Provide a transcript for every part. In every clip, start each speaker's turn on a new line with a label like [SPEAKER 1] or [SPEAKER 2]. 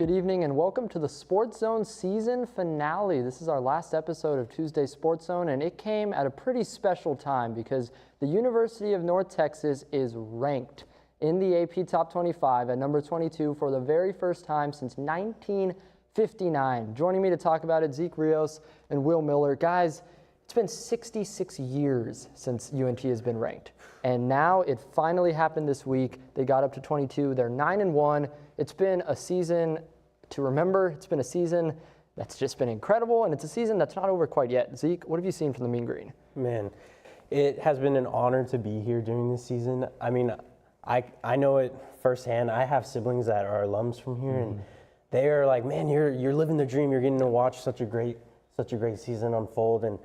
[SPEAKER 1] good evening, and welcome to the SportsZone season finale. This is our last episode of Tuesday SportsZone, and it came at a pretty special time because the University of North Texas is ranked in the AP Top 25 at number 22 for the very first time since 1959. Joining me to talk about it, Zeke Rios and Will Miller. Guys, it's been 66 years since UNT has been ranked, and now it finally happened this week. They got up to 22. They're 9-1. It's been a season to remember. It's been a season that's just been incredible, and it's a season that's not over quite yet. Zeke, what have you seen from the Mean Green?
[SPEAKER 2] Man, it has been an honor to be here during this season. I mean, I know it firsthand. I have siblings that are alums from here, and they are like, man, you're living the dream. You're getting to watch such a great season unfold, and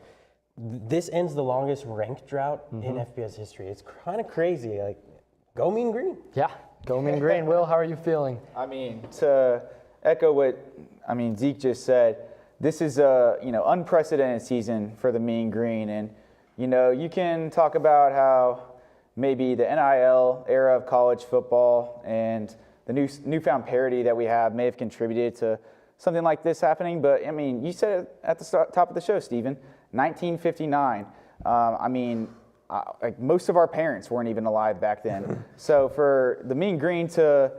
[SPEAKER 2] this ends the longest ranked drought in FBS history. It's kind of crazy. Like, go Mean Green.
[SPEAKER 1] Yeah, go Mean Green. Will, how are you feeling?
[SPEAKER 3] I mean, to echo what Zeke just said, this is a unprecedented season for the Mean Green, and you can talk about how maybe the NIL era of college football and the newfound parity that we have may have contributed to something like this happening. But I mean, you said it at the top of the show, Stephen. 1959. Most of our parents weren't even alive back then. So for the Mean Green to,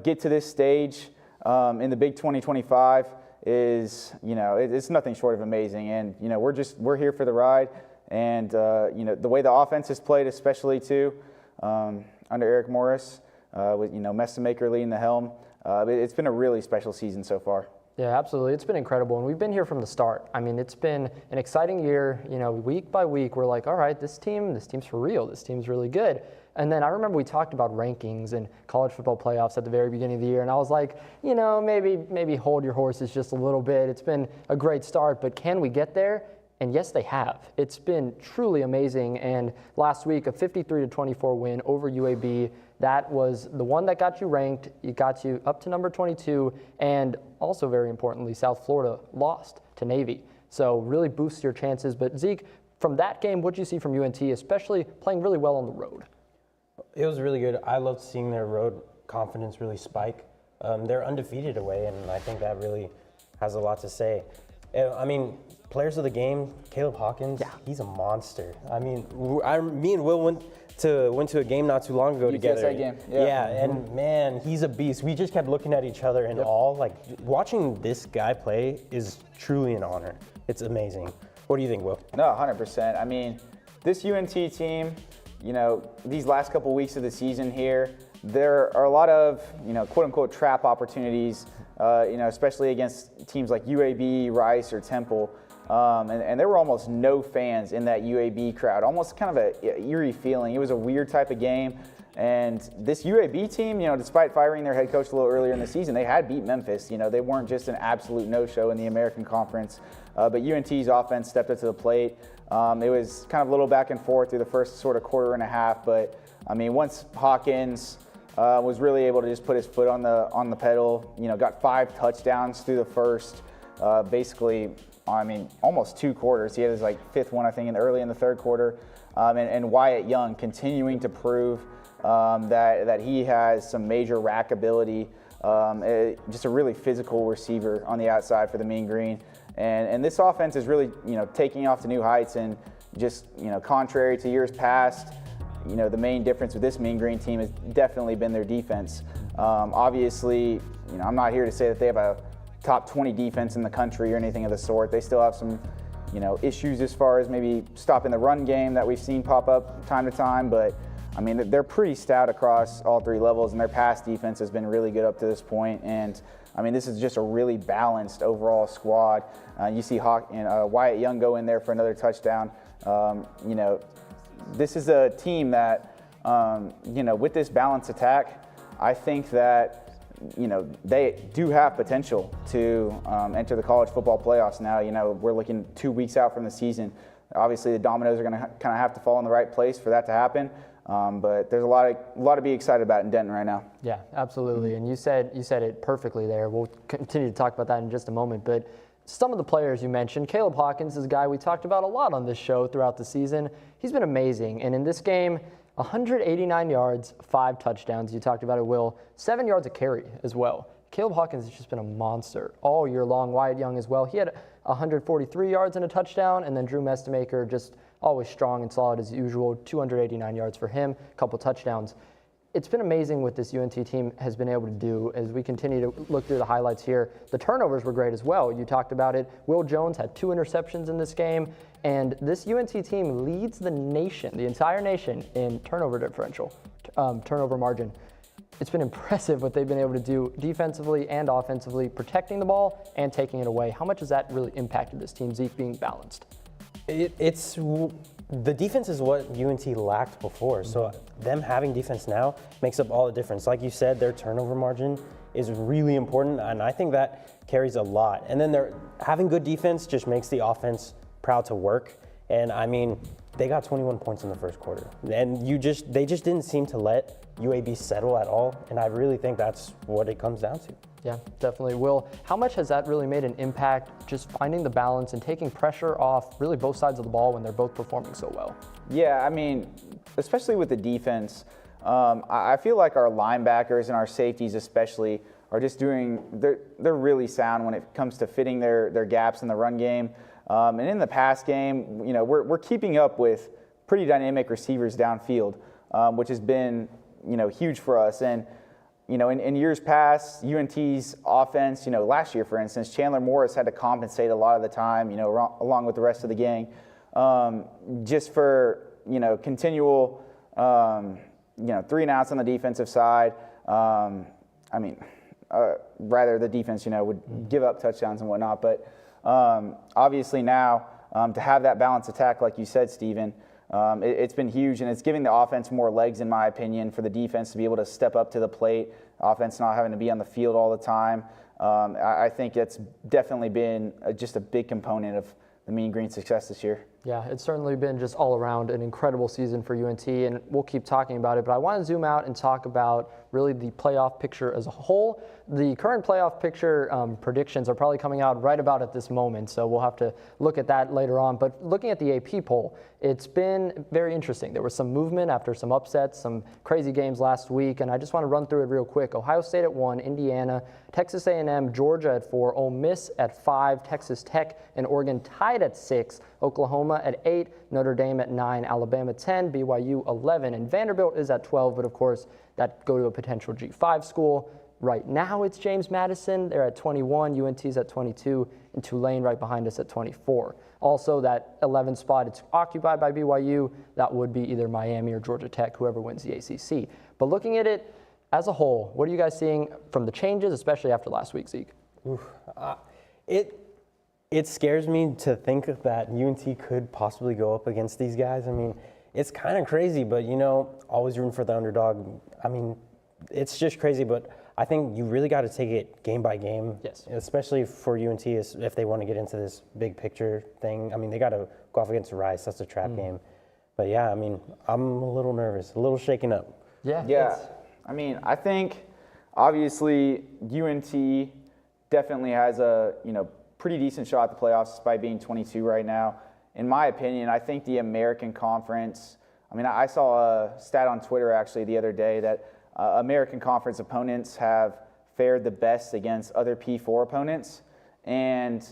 [SPEAKER 3] get to this stage in the Big 2025 is, it's nothing short of amazing. And, we're here for the ride. And, the way the offense is played, especially too, under Eric Morris, with, Messamaker leading the helm, it's been a really special season so far.
[SPEAKER 1] Yeah, absolutely. It's been incredible, and we've been here from the start. I mean, it's been an exciting year. Week by week, we're like, all right, this team's for real. This team's really good. And then I remember we talked about rankings and college football playoffs at the very beginning of the year, and I was like, maybe hold your horses just a little bit. It's been a great start, but can we get there? And yes, they have. It's been truly amazing. And last week, a 53-24 win over UAB. That was the one that got you ranked. It got you up to number 22. And also, very importantly, South Florida lost to Navy. So really boosts your chances. But Zeke, from that game, what did you see from UNT, especially playing really well on the road?
[SPEAKER 2] It was really good. I loved seeing their road confidence really spike. They're undefeated away, and I think that really has a lot to say. I mean, players of the game, Caleb Hawkins, he's a monster. I mean, me and Will went to a game not too long ago together.
[SPEAKER 3] Game.
[SPEAKER 2] Yeah, and man, he's a beast. We just kept looking at each other in awe. Like, watching this guy play is truly an honor. It's amazing. What do you think, Will?
[SPEAKER 3] No, 100%. I mean, this UNT team, these last couple weeks of the season here, there are a lot of, quote-unquote trap opportunities, especially against teams like UAB, Rice, or Temple. And there were almost no fans in that UAB crowd, almost kind of a eerie feeling. It was a weird type of game. And this UAB team, despite firing their head coach a little earlier in the season, they had beat Memphis. They weren't just an absolute no-show in the American Conference. But UNT's offense stepped up to the plate. It was kind of a little back and forth through the first sort of quarter and a half. But, I mean, once Hawkins was really able to just put his foot on the pedal, got 5 touchdowns through the first, basically, almost 2 quarters. He had his 5th one, I think, early in the 3rd quarter. And Wyatt Young continuing to prove that he has some major rack ability. Just a really physical receiver on the outside for the Mean Green. And this offense is really, taking off to new heights. And just, contrary to years past, the main difference with this Mean Green team has definitely been their defense. Obviously, I'm not here to say that they have a top 20 defense in the country or anything of the sort. They still have some, issues as far as maybe stopping the run game that we've seen pop up time to time. But, I mean, they're pretty stout across all 3 levels, and their pass defense has been really good up to this point. And, I mean, this is just a really balanced overall squad. You see Wyatt Young go in there for another touchdown. This is a team that, with this balanced attack, I think that, they do have potential to enter the college football playoffs now. We're looking 2 weeks out from the season. Obviously, the dominoes are going to kind of have to fall in the right place for that to happen. But there's a lot to be excited about in Denton right now.
[SPEAKER 1] Yeah, absolutely. And you said it perfectly there. We'll continue to talk about that in just a moment. But some of the players you mentioned, Caleb Hawkins is a guy we talked about a lot on this show throughout the season. He's been amazing. And in this game, 189 yards, 5 touchdowns. You talked about it, Will. 7 yards a carry as well. Caleb Hawkins has just been a monster all year long. Wyatt Young as well. He had 143 yards and a touchdown, and then Drew Mestemaker just always strong and solid as usual. 289 yards for him, a couple touchdowns. It's been amazing what this UNT team has been able to do as we continue to look through the highlights here. The turnovers were great as well. You talked about it. Will Jones had 2 interceptions in this game, and this UNT team leads the nation, the entire nation, in turnover differential, turnover margin. It's been impressive what they've been able to do defensively and offensively, protecting the ball and taking it away. How much has that really impacted this team, Zeke, being balanced?
[SPEAKER 2] The defense is what UNT lacked before, so them having defense now makes up all the difference. Like you said, their turnover margin is really important, and I think that carries a lot. And then having good defense just makes the offense proud to work. And I mean, they got 21 points in the first quarter, and they just didn't seem to let UAB settle at all. And I really think that's what it comes down to.
[SPEAKER 1] Yeah, definitely. Will, how much has that really made an impact, just finding the balance and taking pressure off really both sides of the ball when they're both performing so well?
[SPEAKER 3] Yeah, I mean, especially with the defense, I feel like our linebackers and our safeties especially are just they're really sound when it comes to fitting their gaps in the run game. And in the pass game, you know, we're keeping up with pretty dynamic receivers downfield, which has been, you know, huge for us. And you know, in years past, UNT's offense, you know, last year, for instance, Chandler Morris had to compensate a lot of the time, you know, along with the rest of the gang, just for, you know, continual, you know, 3 and outs on the defensive side. I mean, rather the defense, you know, would give up touchdowns and whatnot. But obviously now, to have that balanced attack, like you said, Steven, it's been huge, and it's giving the offense more legs, in my opinion, for the defense to be able to step up to the plate, offense not having to be on the field all the time. I think it's definitely been just a big component of the Mean Green success this year.
[SPEAKER 1] Yeah, it's certainly been just all around an incredible season for UNT, and we'll keep talking about it, but I want to zoom out and talk about really the playoff picture as a whole. The current playoff picture predictions are probably coming out right about at this moment, so we'll have to look at that later on. But looking at the AP poll, it's been very interesting. There was some movement after some upsets, some crazy games last week, and I just want to run through it real quick. Ohio State at 1, Indiana, Texas A&M, Georgia at 4, Ole Miss at 5, Texas Tech and Oregon tied at 6, Oklahoma at 8, Notre Dame at 9, Alabama 10, BYU 11, and Vanderbilt is at 12, but of course that go to a potential G5 school. Right now it's James Madison, they're at 21, UNT's at 22, and Tulane right behind us at 24. Also that 11th spot, it's occupied by BYU. That would be either Miami or Georgia Tech, whoever wins the ACC. But looking at it as a whole, what are you guys seeing from the changes, especially after last week, Zeke?
[SPEAKER 2] It scares me to think that UNT could possibly go up against these guys. I mean, it's kind of crazy, but, you know, always rooting for the underdog. I mean, it's just crazy, but I think you really got to take it game by game.
[SPEAKER 1] Yes.
[SPEAKER 2] Especially for UNT if they want to get into this big picture thing. I mean, they got to go off against Rice. That's a trap game. But, yeah, I mean, I'm a little nervous, a little shaken up.
[SPEAKER 3] Yeah. I mean, I think obviously UNT definitely has a, you know, pretty decent shot at the playoffs despite being 22 right now. In my opinion, I think the American Conference, I mean, I saw a stat on Twitter actually the other day that American Conference opponents have fared the best against other P4 opponents. And,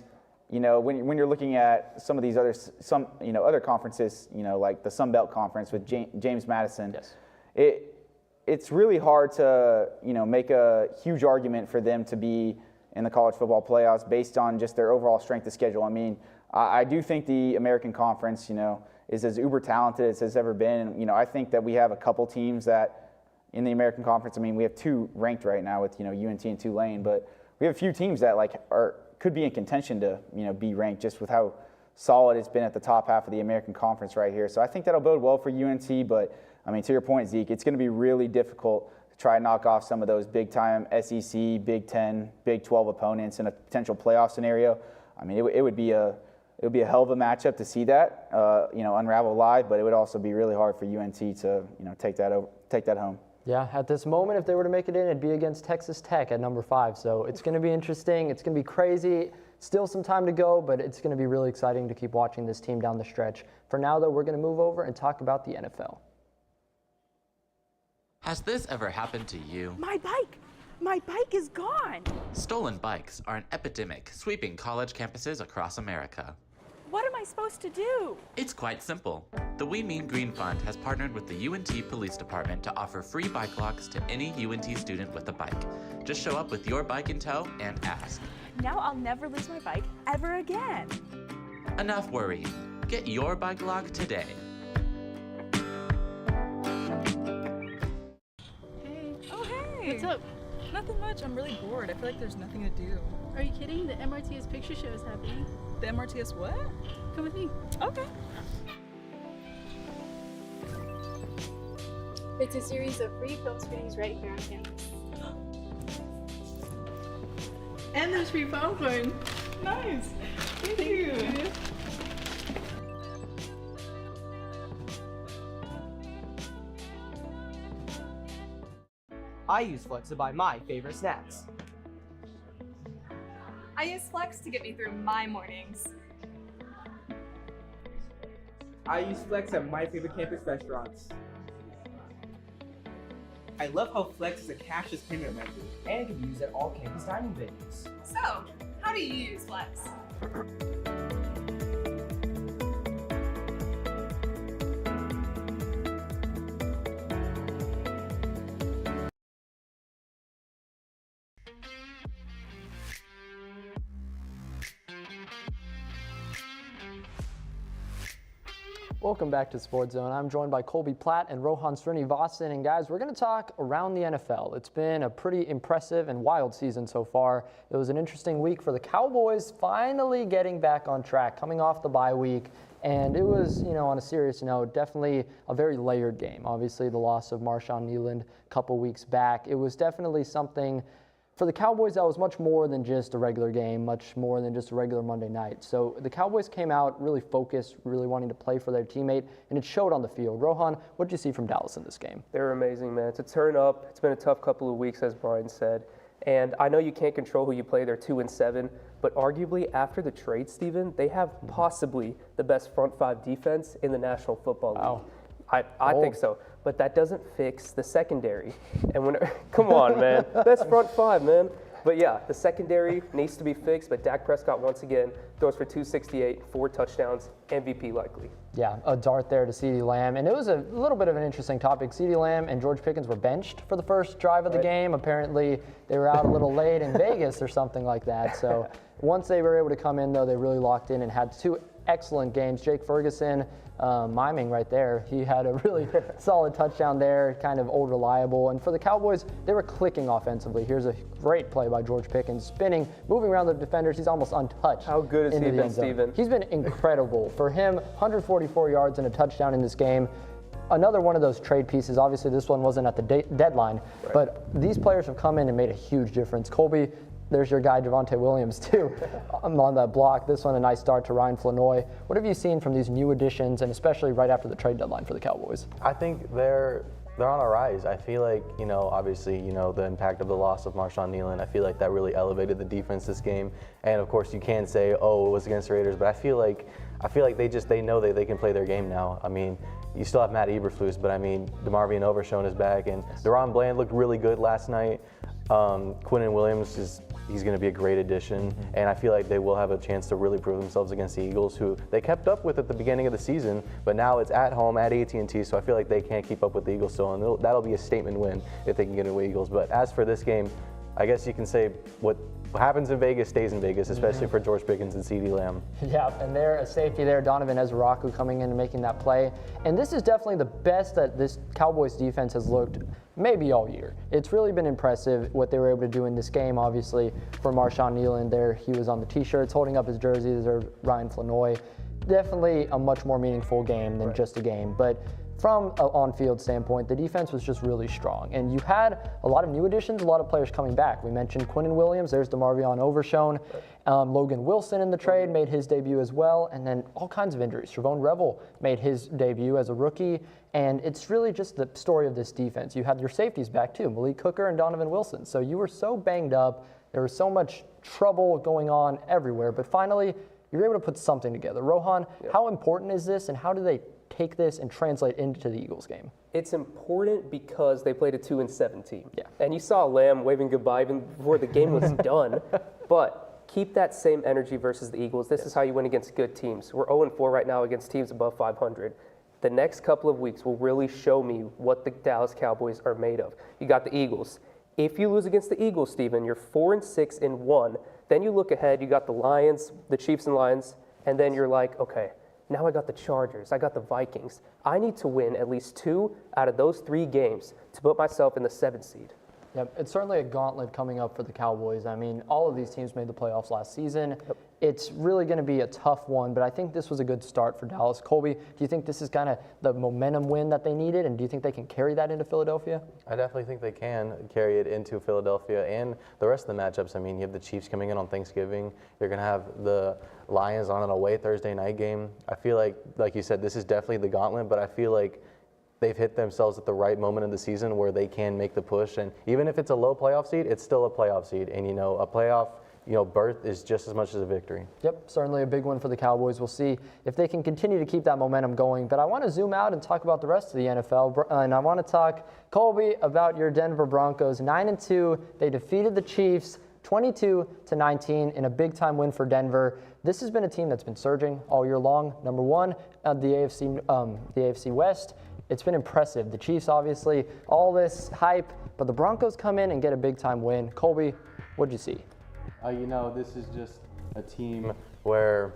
[SPEAKER 3] you know, when you're looking at some of these other conferences, you know, like the Sun Belt Conference with James Madison,
[SPEAKER 1] Yes.
[SPEAKER 3] It's really hard to, you know, make a huge argument for them to be in the college football playoffs based on just their overall strength of schedule. I mean, I do think the American Conference, you know, is as uber talented as it's ever been. And, you know, I think that we have a couple teams that in the American Conference, I mean, we have 2 ranked right now with, you know, UNT and Tulane, but we have a few teams that like could be in contention to, you know, be ranked just with how solid it's been at the top half of the American Conference right here. So I think that'll bode well for UNT, but I mean, to your point, Zeke, it's going to be really difficult to try and knock off some of those big-time SEC, Big 10, Big 12 opponents in a potential playoff scenario. I mean, it would be a hell of a matchup to see that, you know, unravel live, but it would also be really hard for UNT to, you know, take that home.
[SPEAKER 1] Yeah, at this moment, if they were to make it in, it'd be against Texas Tech at number 5. So it's going to be interesting. It's going to be crazy. Still some time to go, but it's going to be really exciting to keep watching this team down the stretch. For now, though, we're going to move over and talk about the NFL.
[SPEAKER 4] Has this ever happened to you?
[SPEAKER 5] My bike!
[SPEAKER 4] My bike is gone.
[SPEAKER 5] Stolen bikes are an epidemic sweeping college campuses across America.
[SPEAKER 4] What am I supposed to do?
[SPEAKER 5] It's quite simple. The We Mean Green Fund has partnered with the UNT Police Department to offer free bike locks to any UNT student with a bike. Just show up with your bike in tow and ask.
[SPEAKER 4] Now I'll never lose my bike ever again.
[SPEAKER 5] Enough worrying. Get your bike lock today.
[SPEAKER 6] Hey,
[SPEAKER 4] Oh, hey.
[SPEAKER 6] what's up? Nothing much. I'm really bored. I feel like there's nothing to do.
[SPEAKER 7] Are you kidding? The MRTS picture show is happening.
[SPEAKER 6] The MRTS what?
[SPEAKER 7] Come with me.
[SPEAKER 6] Okay.
[SPEAKER 7] It's a series of free film screenings right here on campus. And there's free popcorn.
[SPEAKER 6] Nice. Thank you.
[SPEAKER 8] I use Flex to buy my favorite snacks.
[SPEAKER 9] I use Flex to get me through my mornings.
[SPEAKER 8] I use Flex at my favorite campus restaurants. I love how Flex is a cashless payment method and can be used at all campus dining venues.
[SPEAKER 9] So, how do you use Flex?
[SPEAKER 1] Welcome back to SportsZone. I'm joined by Colby Platt and Rohan Srinivasan. And guys, we're going to talk around the NFL. It's been a pretty impressive and wild season so far. It was an interesting week for the Cowboys, finally getting back on track, coming off the bye week. And it was, on a serious note, definitely a very layered game. Obviously, the loss of Marshawn Kneeland a couple weeks back. It was definitely something for the Cowboys that was much more than just a regular game, much more than just a regular Monday night. So the Cowboys came out really focused, really wanting to play for their teammate, and it showed on the field. Rohan, what did you see from Dallas in this game?
[SPEAKER 10] They were amazing, man. To turn up, it's been a tough couple of weeks, as Brian said. And I know you can't control who you play. They're 2-7, but arguably after the trade, Steven, they have possibly the best front five defense in the National Football League.
[SPEAKER 1] Wow.
[SPEAKER 10] I think so, but that doesn't fix the secondary. And when come on, man, best front five, man. But yeah, the secondary needs to be fixed. But Dak Prescott once again throws for 268, 4 touchdowns, MVP likely.
[SPEAKER 1] Yeah, a dart there to CeeDee Lamb. And it was a little bit of an interesting topic. CeeDee Lamb and George Pickens were benched for the first drive of the game. Apparently, they were out a little late in Vegas or something like that. So once they were able to come in, though, they really locked in and had 2 excellent games. Jake Ferguson, miming right there. He had a really solid touchdown there, kind of old reliable. And for the Cowboys, they were clicking offensively. Here's a great play by George Pickens, spinning, moving around the defenders. He's almost untouched.
[SPEAKER 10] How good has he been, Steven?
[SPEAKER 1] He's been incredible. For him, 144 yards and a touchdown in this game. Another one of those trade pieces. Obviously, this one wasn't at the deadline, but these players have come in and made a huge difference. Colby, there's your guy, Javonte Williams, too, on that block. This one, a nice start to Ryan Flanoy. What have you seen from these new additions, and especially right after the trade deadline for the Cowboys?
[SPEAKER 11] I think they're on a rise. I feel like, obviously, the impact of the loss of Marshawn Kneeland, I feel like that really elevated the defense this game. And of course, you can say, oh, it was against the Raiders, but I feel like they know that they can play their game now. I mean, you still have Matt Eberflus, but I mean, DeMarvion Overshown is back, and Deron Bland looked really good last night. Quinnen Williams he's going to be a great addition, and I feel like they will have a chance to really prove themselves against the Eagles, who they kept up with at the beginning of the season, but now it's at home at AT&T, so I feel like they can't keep up with the Eagles still, and that'll be a statement win if they can get away Eagles. But as for this game, I guess you can say what happens in Vegas stays in Vegas, especially for George Pickens and CeeDee Lamb.
[SPEAKER 1] Yeah, and they're a safety there, Donovan Ezraku coming in and making that play. And this is definitely the best that this Cowboys defense has looked maybe all year. It's really been impressive what they were able to do in this game. Obviously, for Marshawn Kneeland there, he was on the T-shirts, holding up his jersey. There's Ryan Flanoy. Definitely a much more meaningful game than just a game. But from an on-field standpoint, the defense was just really strong. And you had a lot of new additions, a lot of players coming back. We mentioned Quinnen Williams, there's DeMarvion Overshown. Logan Wilson in the trade made his debut as well. And then all kinds of injuries. Trevone Revel made his debut as a rookie. And it's really just the story of this defense. You had your safeties back too, Malik Hooker and Donovan Wilson. So you were so banged up. There was so much trouble going on everywhere. But finally, you were able to put something together. Rohan, how important is this, and how do they take this and translate into the Eagles game?
[SPEAKER 10] It's important because they played a 2-7 team.
[SPEAKER 1] Yeah.
[SPEAKER 10] And you saw Lamb waving goodbye even before the game was done. But keep that same energy versus the Eagles. This is how you win against good teams. We're 0-4 right now against teams above 500. The next couple of weeks will really show me what the Dallas Cowboys are made of. You got the Eagles. If you lose against the Eagles, Steven, you're 4-6 in 1. Then you look ahead, you got the Lions, the Chiefs and Lions, and then you're like, okay, now I got the Chargers, I got the Vikings. I need to win at least 2 out of those 3 games to put myself in the 7th seed.
[SPEAKER 1] Yep, it's certainly a gauntlet coming up for the Cowboys. I mean, all of these teams made the playoffs last season. Yep. It's really going to be a tough one, but I think this was a good start for Dallas. Colby, do you think this is kind of the momentum win that they needed, and do you think they can carry that into Philadelphia?
[SPEAKER 11] I definitely think they can carry it into Philadelphia and the rest of the matchups. I mean, you have the Chiefs coming in on Thanksgiving. You're going to have the Lions on an away Thursday night game. I feel like you said, this is definitely the gauntlet, but I feel like they've hit themselves at the right moment of the season where they can make the push. And even if it's a low playoff seed, it's still a playoff seed. And, a playoff, berth is just as much as a victory.
[SPEAKER 1] Yep, certainly a big one for the Cowboys. We'll see if they can continue to keep that momentum going. But I want to zoom out and talk about the rest of the NFL. And I want to talk, Colby, about your Denver Broncos. 9-2, they defeated the Chiefs 22-19 in a big-time win for Denver. This has been a team that's been surging all year long. Number one, the AFC West. It's been impressive. The Chiefs, obviously, all this hype, but the Broncos come in and get a big-time win. Colby, what'd you see?
[SPEAKER 11] This is just a team where,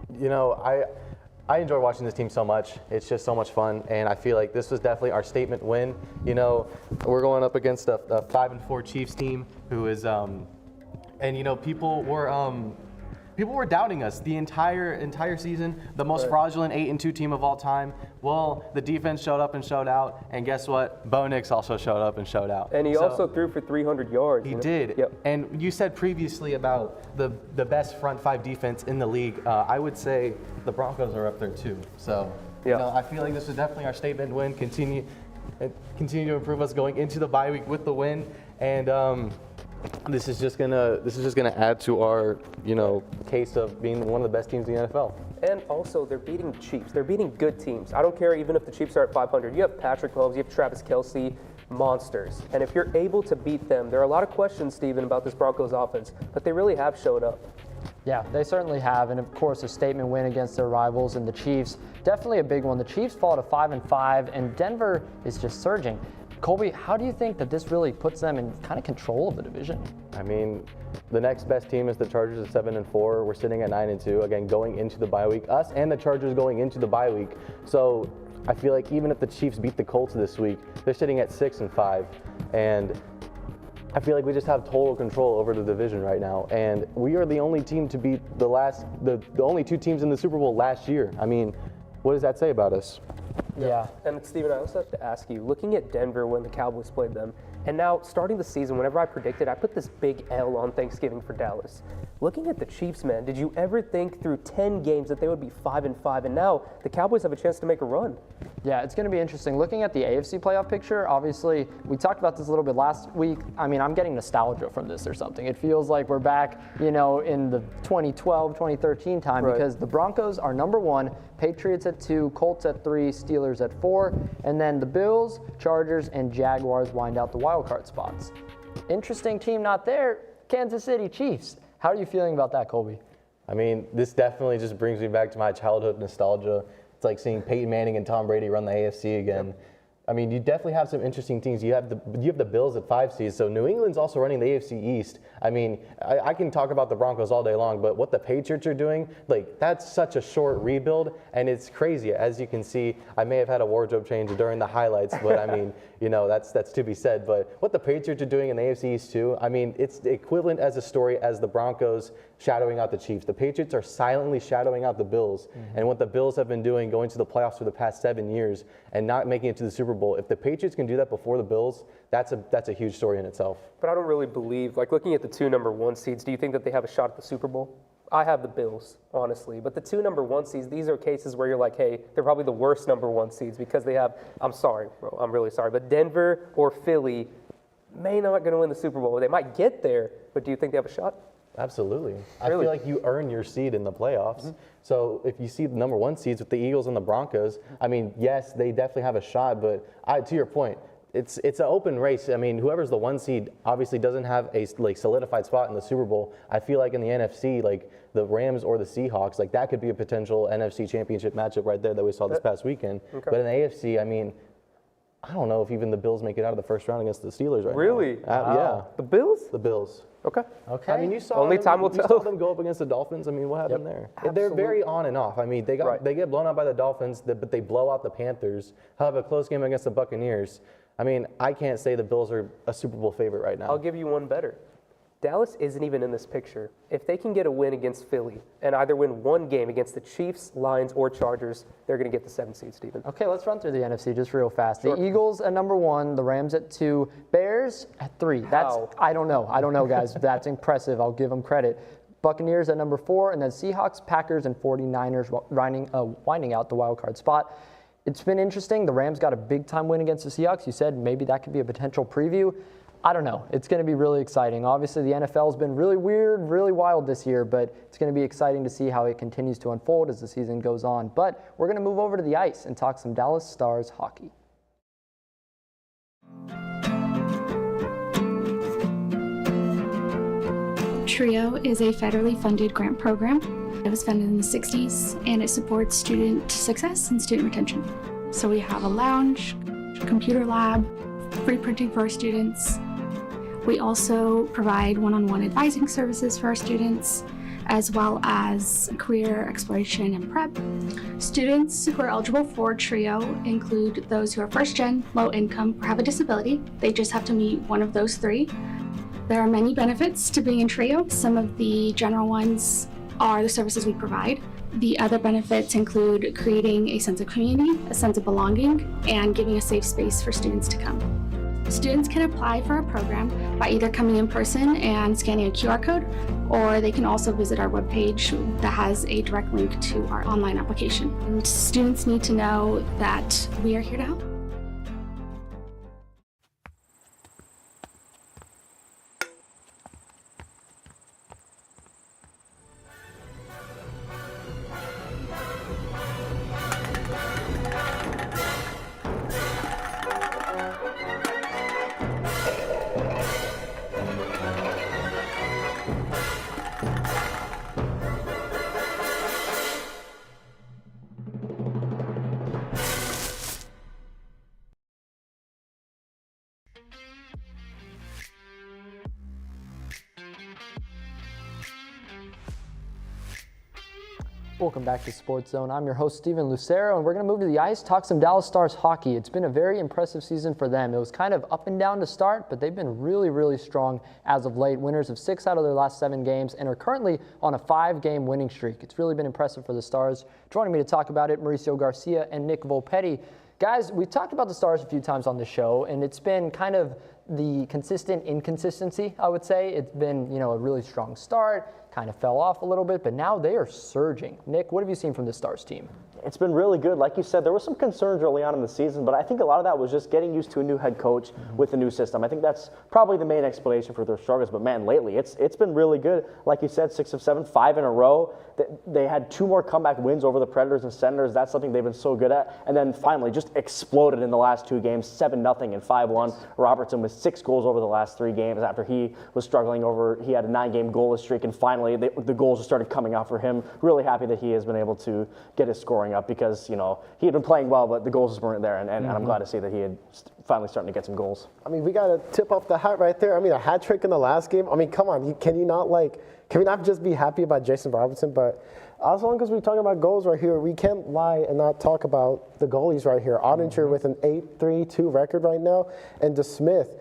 [SPEAKER 11] I enjoy watching this team so much. It's just so much fun, and I feel like this was definitely our statement win. We're going up against a 5-4 Chiefs team who is, people were doubting us the entire season, the most fraudulent 8-2 team of all time. Well, the defense showed up and showed out, and guess what? Bo Nix also showed up and showed out.
[SPEAKER 10] And he also threw for 300 yards.
[SPEAKER 11] He did.
[SPEAKER 10] Yep.
[SPEAKER 11] And you said previously about the best front 5 defense in the league. I would say the Broncos are up there too. So, I feel like this is definitely our statement win. Continue to improve us going into the bye week with the win, and this is just gonna add to our case of being one of the best teams in the NFL.
[SPEAKER 10] And also, they're beating the Chiefs. They're beating good teams. I don't care even if the Chiefs are at 500. You have Patrick Mahomes, you have Travis Kelce, monsters. And if you're able to beat them, there are a lot of questions, Steven, about this Broncos offense, but they really have showed up.
[SPEAKER 1] Yeah, they certainly have, and of course a statement win against their rivals and the Chiefs. Definitely a big one. The Chiefs fall to 5-5, and Denver is just surging. Colby, how do you think that this really puts them in kind of control of the division?
[SPEAKER 11] I mean, the next best team is the Chargers at 7-4. We're sitting at 9-2. Again, going into the bye week. Us and the Chargers going into the bye week. So I feel like even if the Chiefs beat the Colts this week, they're sitting at 6-5, and I feel like we just have total control over the division right now, and we are the only team to beat the only 2 teams in the Super Bowl last year. I mean, what does that say about us?
[SPEAKER 1] Yeah.
[SPEAKER 10] And Steven, I also have to ask you, looking at Denver when the Cowboys played them, and now starting the season, whenever I predicted, I put this big L on Thanksgiving for Dallas. Looking at the Chiefs, man, did you ever think through 10 games that they would be 5-5, and now the Cowboys have a chance to make a run?
[SPEAKER 1] Yeah, it's going to be interesting. Looking at the AFC playoff picture, obviously, we talked about this a little bit last week. I mean, I'm getting nostalgia from this or something. It feels like we're back, in the 2012, 2013 time, because the Broncos are number 1, Patriots at 2, Colts at 3, Steelers at 4, and then the Bills, Chargers, and Jaguars wind out the wild card spots. Interesting team not there, Kansas City Chiefs. How are you feeling about that, Colby?
[SPEAKER 11] I mean, this definitely just brings me back to my childhood nostalgia. It's like seeing Peyton Manning and Tom Brady run the AFC again. Yep. I mean, you definitely have some interesting teams. You have the Bills at 5 seeds, so New England's also running the AFC East. I mean, I can talk about the Broncos all day long, but what the Patriots are doing, that's such a short rebuild, and it's crazy. As you can see, I may have had a wardrobe change during the highlights, but I mean, that's to be said. But what the Patriots are doing in the AFC East too, I mean, it's equivalent as a story as the Broncos shadowing out the Chiefs. The Patriots are silently shadowing out the Bills, and what the Bills have been doing going to the playoffs for the past 7 years and not making it to the Super Bowl. If the Patriots can do that before the Bills, that's a huge story in itself.
[SPEAKER 10] But I don't really believe, looking at the 2 number 1 seeds, do you think that they have a shot at the Super Bowl? I have the Bills, honestly. But the 2 number 1 seeds, these are cases where you're like, hey, they're probably the worst number 1 seeds because they have, I'm sorry, bro, I'm really sorry, but Denver or Philly may not going to win the Super Bowl. They might get there, but do you think they have a shot?
[SPEAKER 11] Absolutely. I feel like you earn your seed in the playoffs. So if you see the number 1 seeds with the Eagles and the Broncos, I mean, yes, they definitely have a shot, but to your point, it's an open race. I mean, whoever's the 1 seed obviously doesn't have a solidified spot in the Super Bowl. I feel like in the NFC, like the Rams or the Seahawks, like that could be a potential NFC championship matchup right there that we saw this past weekend. Okay. But in the AFC, I mean, I don't know if even the Bills make it out of the first round against the Steelers right now.
[SPEAKER 10] Really?
[SPEAKER 11] Yeah.
[SPEAKER 10] The Bills?
[SPEAKER 11] The Bills.
[SPEAKER 10] Okay.
[SPEAKER 11] I mean, you saw
[SPEAKER 10] Only
[SPEAKER 11] them,
[SPEAKER 10] time will
[SPEAKER 11] you
[SPEAKER 10] tell.
[SPEAKER 11] saw them go up against the Dolphins. I mean, what happened there?
[SPEAKER 10] Absolutely.
[SPEAKER 11] They're very on and off. I mean, they get blown out by the Dolphins, but they blow out the Panthers. Have a close game against the Buccaneers. I mean, I can't say the Bills are a Super Bowl favorite right now.
[SPEAKER 10] I'll give you one better. Dallas isn't even in this picture. If they can get a win against Philly and either win one game against the Chiefs, Lions, or Chargers, they're going to get the 7th seed, Stephen.
[SPEAKER 1] Okay, let's run through the NFC just real fast. Sure. The Eagles at number 1, the Rams at 2, Bears at 3. That's I don't know, guys. That's impressive. I'll give them credit. Buccaneers at number 4, and then Seahawks, Packers, and 49ers winding out the wild card spot. It's been interesting. The Rams got a big-time win against the Seahawks. You said maybe that could be a potential preview. I don't know. It's going to be really exciting. Obviously, the NFL's been really weird, really wild this year, but it's going to be exciting to see how it continues to unfold as the season goes on. But we're going to move over to the ice and talk some Dallas Stars hockey.
[SPEAKER 7] TRIO is a federally funded grant program. It was funded in the 60s, and it supports student success and student retention. So we have a lounge, computer lab, free printing for our students. We also provide one-on-one advising services for our students, as well as career exploration and prep. Students who are eligible for TRIO include those who are first-gen, low income, or have a disability. They just have to meet one of those 3. There are many benefits to being in TRIO. Some of the general ones are the services we provide. The other benefits include creating a sense of community, a sense of belonging, and giving a safe space for students to come. Students can apply for our program by either coming in person and scanning a QR code, or they can also visit our webpage that has a direct link to our online application. And students need to know that we are here to help.
[SPEAKER 1] Welcome back to SportsZone. I'm your host, Steven Lucero, and we're going to move to the ice, talk some Dallas Stars hockey. It's been a very impressive season for them. It was kind of up and down to start, but they've been really, really strong as of late. Winners of 6 out of their last 7 games and are currently on a 5-game winning streak. It's really been impressive for the Stars. Joining me to talk about it, Mauricio Garcia and Nick Volpetti. Guys, we've talked about the Stars a few times on the show, and it's been kind of the consistent inconsistency, I would say. It's been, a really strong start, kind of fell off a little bit, but now they are surging. Nick, what have you seen from the Stars team?
[SPEAKER 12] It's been really good. Like you said, there were some concerns early on in the season, but I think a lot of that was just getting used to a new head coach with a new system. I think that's probably the main explanation for their struggles. But man, lately it's been really good. Like you said, 6 of 7, 5 in a row. They had 2 more comeback wins over the Predators and Senators. That's something they've been so good at. And then finally just exploded in the last 2 games, 7-0 and 5-1. Robertson with 6 goals over the last 3 games after he was struggling he had a 9-game goalless streak, and finally the goals just started coming out for him. Really happy that he has been able to get his scoring up because, he had been playing well, but the goals just weren't there. And I'm glad to see that he had finally starting to get some goals.
[SPEAKER 13] I mean, we got to tip off the hat right there. I mean, a hat trick in the last game. I mean, come on. Can we not just be happy about Jason Robertson? But as long as we're talking about goals right here, we can't lie and not talk about the goalies right here. Ottinger with an 8-3-2 record right now. And DeSmith,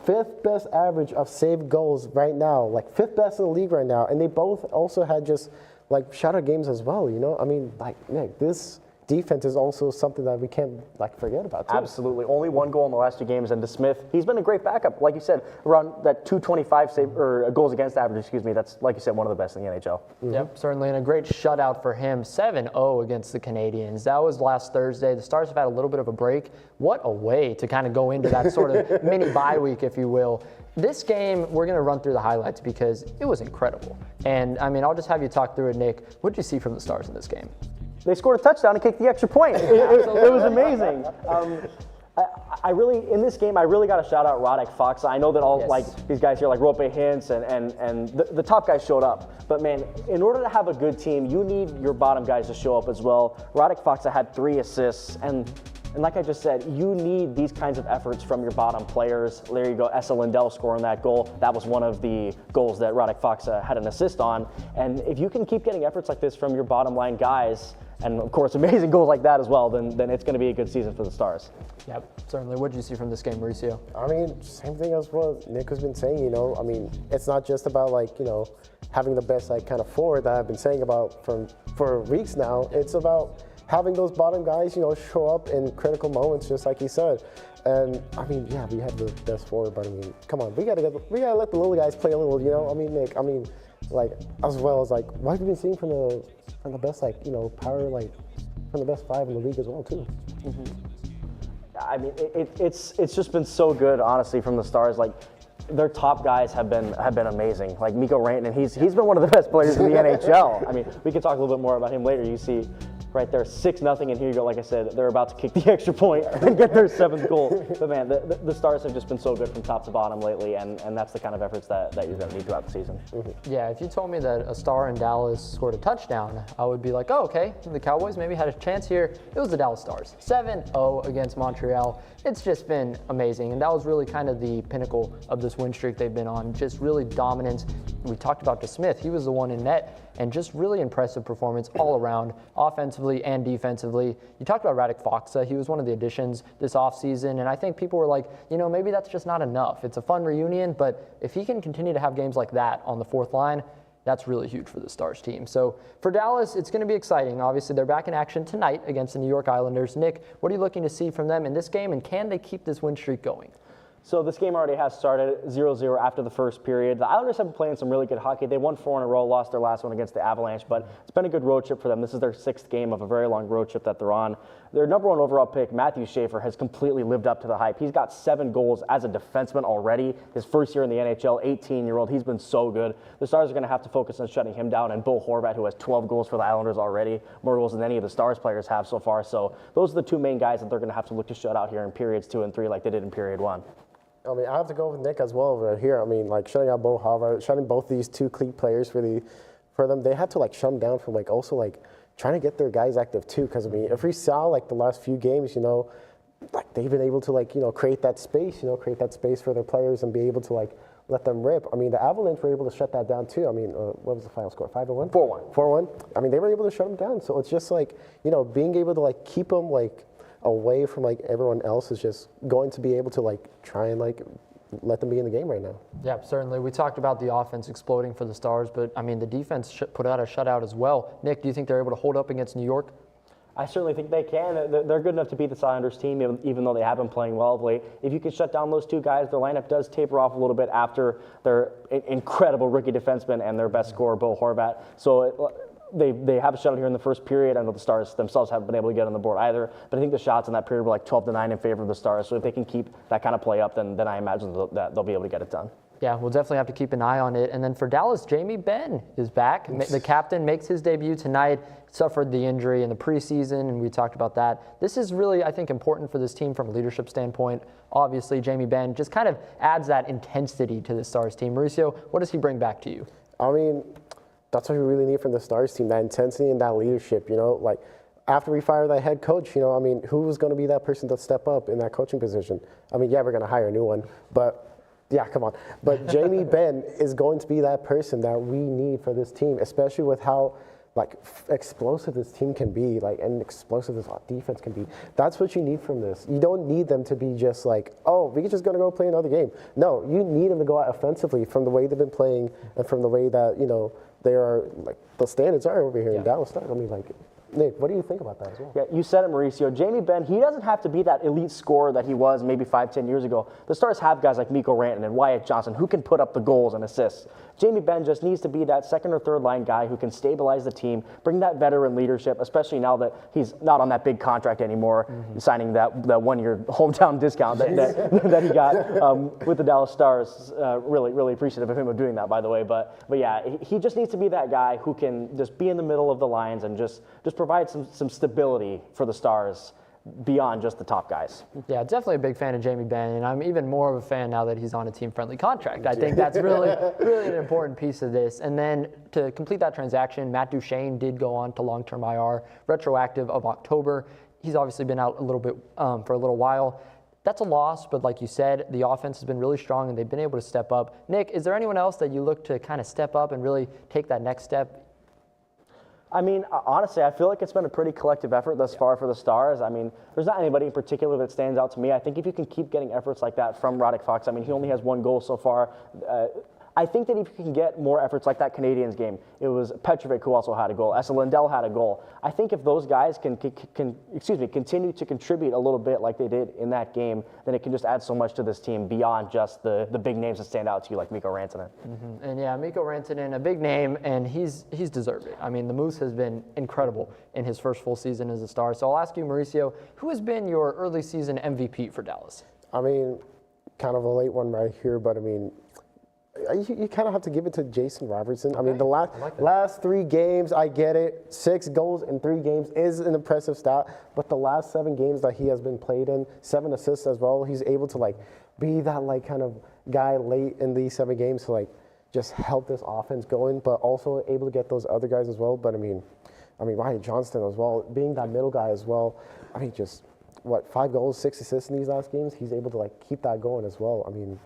[SPEAKER 13] 5th best average of saved goals right now. 5th best in the league right now. And they both also had just shutout games as well, I mean, Nick, this defense is also something that we can't forget about too.
[SPEAKER 12] Absolutely. Only 1 goal in the last 2 games, and DeSmith, he's been a great backup. Like you said, around that 225 goals against average, that's, like you said, one of the best in the NHL.
[SPEAKER 1] Yep, certainly, and a great shutout for him. 7-0 against the Canadiens. That was last Thursday. The Stars have had a little bit of a break. What a way to kind of go into that sort of mini bye week, if you will. This game, we're going to run through the highlights because it was incredible. And, I mean, I'll just have you talk through it, Nick. What did you see from the Stars in this game?
[SPEAKER 12] They scored a touchdown and kicked the extra point. It was amazing. I really, in this game, I really got to shout out Roddick Fox. I know that all these guys here, like Rope Hintz and the top guys showed up. But man, in order to have a good team, you need your bottom guys to show up as well. Roddick Fox had 3 assists, and like I just said, you need these kinds of efforts from your bottom players. There you go, Essa Lindell scoring that goal. That was one of the goals that Roddick Fox had an assist on. And if you can keep getting efforts like this from your bottom line guys, and of course amazing goals like that as well, then it's going to be a good season for the Stars.
[SPEAKER 1] Yep, certainly. What did you see from this game, Mauricio?
[SPEAKER 13] I mean, same thing as what Nick has been saying, you know. I mean, it's not just about like, you know, having the best like kind of forward that I've been saying about for weeks now. It's about having those bottom guys, you know, show up in critical moments, just like he said. And I mean, yeah, we have the best forward, but I mean, come on, we gotta let the little guys play a little, you know. I mean, Nick, I mean, like as well as like what have you been seeing from the best like, you know, power, like from the best 5 in the league as well too.
[SPEAKER 12] I mean, it's just been so good, honestly, from the Stars. Like, their top guys have been amazing. Like Mikko Rantanen, he's been one of the best players in the NHL. I mean, we can talk a little bit more about him later. You see right there, 6-0, and here you go. Like I said, they're about to kick the extra point and get their 7th goal. But man, the Stars have just been so good from top to bottom lately, and that's the kind of efforts that you're going to need throughout the season.
[SPEAKER 1] Yeah, if you told me that a Star in Dallas scored a touchdown, I would be like, oh, okay, the Cowboys maybe had a chance here. It was the Dallas Stars, 7-0 against Montreal. It's just been amazing, and that was really kind of the pinnacle of this win streak they've been on. Just really dominance. We talked about DeSmith. He was the one in net, and just really impressive performance all around, offensively and defensively. You talked about Radek Faksa. He was one of the additions this offseason, and I think people were like, you know, maybe that's just not enough. It's a fun reunion, but if he can continue to have games like that on the 4th line, that's really huge for the Stars team. So for Dallas, it's going to be exciting. Obviously, they're back in action tonight against the New York Islanders. Nick, what are you looking to see from them in this game, and can they keep this win streak going?
[SPEAKER 12] So this game already has started 0-0 after the first period. The Islanders have been playing some really good hockey. They won 4 in a row, lost their last one against the Avalanche, but it's been a good road trip for them. This is their 6th game of a very long road trip that they're on. Their number 1 overall pick, Matthew Schaefer, has completely lived up to the hype. He's got 7 goals as a defenseman already. His first year in the NHL, 18-year-old. He's been so good. The Stars are going to have to focus on shutting him down, and Bo Horvat, who has 12 goals for the Islanders already, more goals than any of the Stars players have so far. So those are the 2 main guys that they're going to have to look to shut out here in periods 2 and 3 like they did in period 1.
[SPEAKER 13] I mean, I have to go with Nick as well over here. I mean, like shutting out Bo Horvat, shutting both these 2 key players for them. They had to like shut them down from like also like trying to get their guys active too. Because I mean, if we saw like the last few games, you know, like they've been able to like, you know, create that space for their players and be able to like let them rip. I mean, the Avalanche were able to shut that down too. I mean, what was the final score? 5-1? 4-1. 4-1. I mean, they were able to shut them down. So it's just like, you know, being able to like keep them like away from like everyone else is just going to be able to like try and like let them be in the game right now.
[SPEAKER 1] Yeah, certainly. We talked about the offense exploding for the Stars, but I mean the defense put out a shutout as well. Nick, do you think they're able to hold up against New York?
[SPEAKER 12] I certainly think they can. They're good enough to beat the Islanders team, even though they have been playing well of late. If you can shut down those 2 guys, their lineup does taper off a little bit after their incredible rookie defenseman and their best scorer, Bo Horvat. So they have a shutout here in the first period. I know the Stars themselves haven't been able to get on the board either, but I think the shots in that period were like 12-9 in favor of the Stars. So if they can keep that kind of play up, then I imagine that they'll be able to get it done.
[SPEAKER 1] Yeah, we'll definitely have to keep an eye on it. And then for Dallas, Jamie Benn is back. The captain makes his debut tonight. Suffered the injury in the preseason, and we talked about that. This is really, I think, important for this team from a leadership standpoint. Obviously, Jamie Benn just kind of adds that intensity to the Stars team. Mauricio, what does he bring back to you?
[SPEAKER 13] I mean, that's what we really need from the Stars team, that intensity and that leadership, you know, like after we fire that head coach, you know, I mean, who was going to be that person to step up in that coaching position? I mean, yeah, we're going to hire a new one, but yeah, come on. But Jamie Benn is going to be that person that we need for this team, especially with how like explosive this team can be, like, and explosive this defense can be. That's what you need from this. You don't need them to be just like, oh, we're just going to go play another game. No, you need them to go out offensively from the way they've been playing and from the way that, you know, they are, like, the standards are over here in Dallas. I mean, like, Nick, what do you think about that as well?
[SPEAKER 12] Yeah, you said it, Mauricio. Jamie Benn, he doesn't have to be that elite scorer that he was maybe 5-10 years ago. The Stars have guys like Mikko Rantanen and Wyatt Johnson who can put up the goals and assists. Jamie Benn just needs to be that second or third line guy who can stabilize the team, bring that veteran leadership, especially now that he's not on that big contract anymore, signing that 1-year hometown discount that he got with the Dallas Stars. Really appreciative of him doing that, by the way. But yeah, he just needs to be that guy who can just be in the middle of the lines and just provide some stability for the Stars beyond just the top guys.
[SPEAKER 1] Yeah, definitely a big fan of Jamie Benn, and I'm even more of a fan now that he's on a team-friendly contract. I think that's really an important piece of this. And then to complete that transaction, Matt Duchene did go on to long-term IR, retroactive of October. He's obviously been out a little bit for a little while. That's a loss, but like you said, the offense has been really strong and they've been able to step up. Nick, is there anyone else that you look to kind of step up and really take that next step?
[SPEAKER 12] I mean, honestly, I feel like it's been a pretty collective effort thus far for the Stars. I mean, there's not anybody in particular that stands out to me. I think if you can keep getting efforts like that from Radek Fox, I mean, he only has 1 goal so far. I think that if you can get more efforts like that Canadiens game, it was Petrovic who also had a goal. Esa Lindell had a goal. I think if those guys can continue to contribute a little bit like they did in that game, then it can just add so much to this team beyond just the big names that stand out to you like Mikko Rantanen.
[SPEAKER 1] And yeah, Mikko Rantanen, a big name, and he's deserved it. I mean, the Moose has been incredible in his first full season as a Star. So I'll ask you, Mauricio, who has been your early season MVP for Dallas?
[SPEAKER 13] I mean, kind of a late one right here, but I mean, you kind of have to give it to Jason Robertson. I mean, the last 3 games, I get it. 6 goals in 3 games is an impressive stat, but the last 7 games that he has been played in, 7 assists as well. He's able to like be that like kind of guy late in these 7 games to like just help this offense going, but also able to get those other guys as well. But I mean, Ryan Johnston as well, being that middle guy as well. I mean, just 5 goals, 6 assists in these last games. He's able to like keep that going as well. I mean,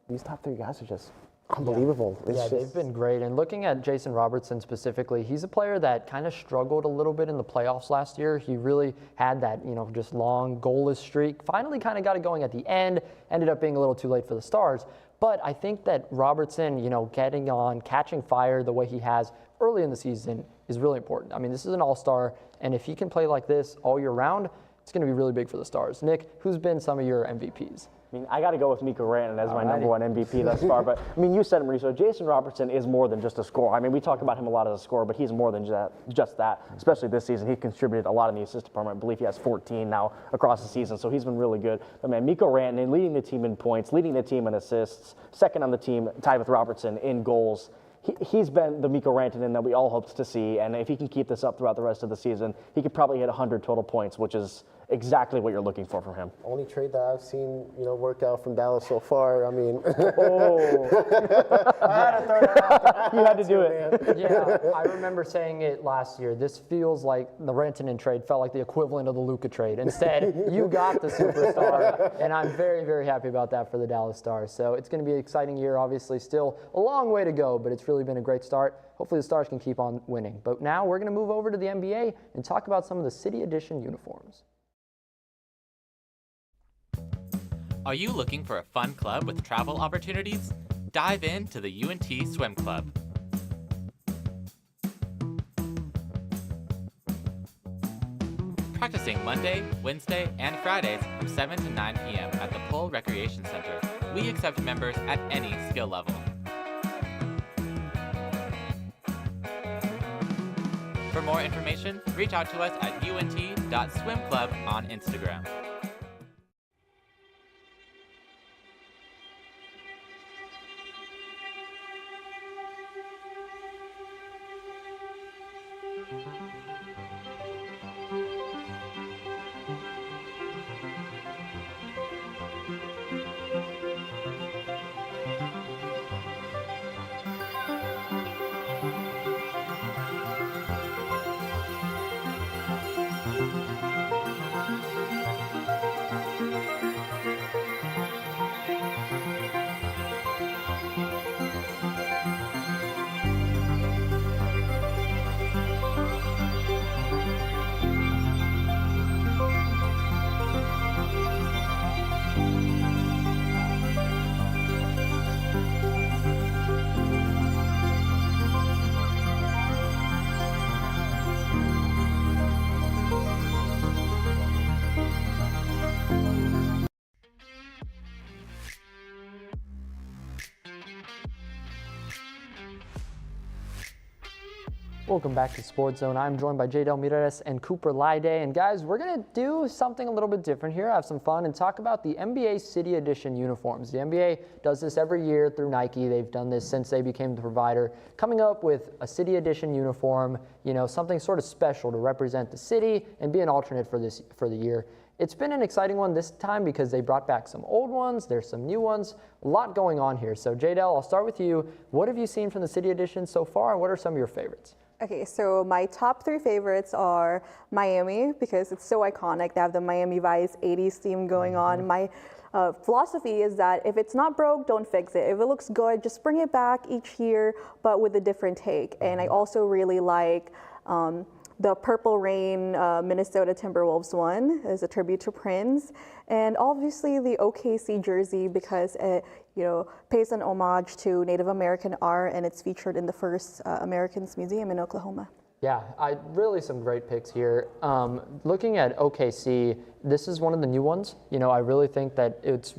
[SPEAKER 13] these top 3 guys are just unbelievable.
[SPEAKER 1] Yeah, they've been great. And looking at Jason Robertson specifically, he's a player that kind of struggled a little bit in the playoffs last year. He really had that, just long goalless streak. Finally kind of got it going at the end, ended up being a little too late for the Stars. But I think that Robertson, getting on, catching fire the way he has early in the season is really important. I mean, this is an all-star, and if he can play like this all year round, it's going to be really big for the Stars. Nick, who's been some of your MVPs?
[SPEAKER 12] I mean, I got to go with Mikko Rantanen as my number 1 MVP thus far. But, I mean, you said it, Mauricio. Jason Robertson is more than just a scorer. I mean, we talk about him a lot as a scorer, but he's more than just that, especially this season. He contributed a lot in the assist department. I believe he has 14 now across the season, so he's been really good. But, man, Mikko Rantanen leading the team in points, leading the team in assists, second on the team, tied with Robertson in goals. He's been the Mikko Rantanen that we all hoped to see, and if he can keep this up throughout the rest of the season, he could probably hit 100 total points, which is exactly what you're looking for from him.
[SPEAKER 13] Only trade that I've seen, work out from Dallas so far. I mean,
[SPEAKER 12] I had to throw that out. You had to do it.
[SPEAKER 1] Yeah, I remember saying it last year. This feels like the Rantanen trade felt like the equivalent of the Luka trade. Instead, you got the superstar, and I'm very, very happy about that for the Dallas Stars. So it's going to be an exciting year. Obviously, still a long way to go, but it's really been a great start. Hopefully the Stars can keep on winning. But now we're going to move over to the NBA and talk about some of the City Edition uniforms.
[SPEAKER 5] Are you looking for a fun club with travel opportunities? Dive into the UNT Swim Club. Practicing Monday, Wednesday, and Fridays from 7 to 9 p.m. at the Pole Recreation Center. We accept members at any skill level. For more information, reach out to us at unt.swimclub on Instagram.
[SPEAKER 1] Welcome back to SportsZone. I'm joined by Jadel Mireles and Cooper Lide. And guys, we're going to do something a little bit different here, have some fun, and talk about the NBA City Edition uniforms. The NBA does this every year through Nike. They've done this since they became the provider, coming up with a City Edition uniform, you know, something sort of special to represent the city and be an alternate for the year. It's been an exciting one this time because they brought back some old ones, there's some new ones, a lot going on here. So Jadel, I'll start with you. What have you seen from the City Edition so far, and what are some of your favorites?
[SPEAKER 14] Okay, so my top 3 favorites are Miami, because it's so iconic. They have the Miami Vice 80s theme going on. My philosophy is that if it's not broke, don't fix it. If it looks good, just bring it back each year, but with a different take. And I also really like the Purple Rain Minnesota Timberwolves one as a tribute to Prince. And obviously the OKC jersey, because it pays an homage to Native American art, and it's featured in the first Americans Museum in Oklahoma.
[SPEAKER 1] Yeah, really some great picks here. Looking at OKC, this is one of the new ones. You know, I really think that it's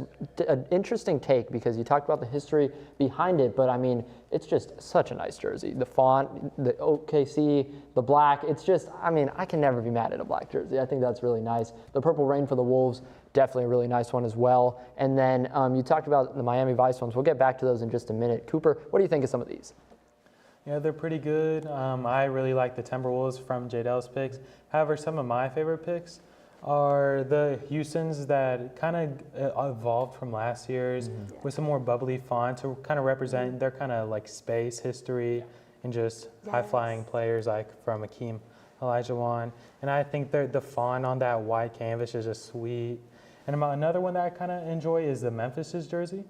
[SPEAKER 1] an interesting take because you talked about the history behind it, but I mean, it's just such a nice jersey. The font, the OKC, the black, it's just, I mean, I can never be mad at a black jersey. I think that's really nice. The Purple Rain for the Wolves, definitely a really nice one as well. And then you talked about the Miami Vice ones. We'll get back to those in just a minute. Cooper, what do you think of some of these?
[SPEAKER 15] Yeah, they're pretty good. I really like the Timberwolves from Jadel's picks. However, some of my favorite picks are the Houstons that kind of evolved from last year's with some more bubbly font to kind of represent their kind of like space history and just high-flying players like from Akeem Olajuwon. And I think the font on that white canvas is just sweet. And another one that I kind of enjoy is the Memphis's jersey.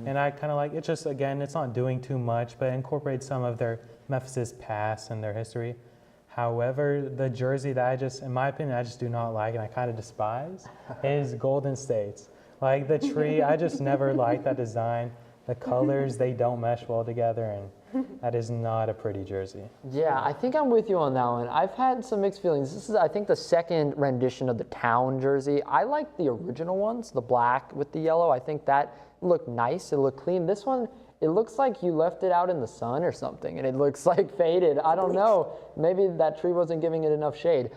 [SPEAKER 15] And I kind of like, it's just, again, it's not doing too much, but it incorporates some of their Memphis's past and their history. However, the jersey that I just, in my opinion, I just do not like and I kind of despise is Golden State's. Like the tree, I just never liked that design. The colors, they don't mesh well together, and that is not a pretty jersey.
[SPEAKER 1] Yeah, I think I'm with you on that one. I've had some mixed feelings. This is, I think, the second rendition of the town jersey. I like the original ones, the black with the yellow. I think that looked nice. It looked clean. This one, it looks like you left it out in the sun or something, and it looks like faded. I don't know. Maybe that tree wasn't giving it enough shade.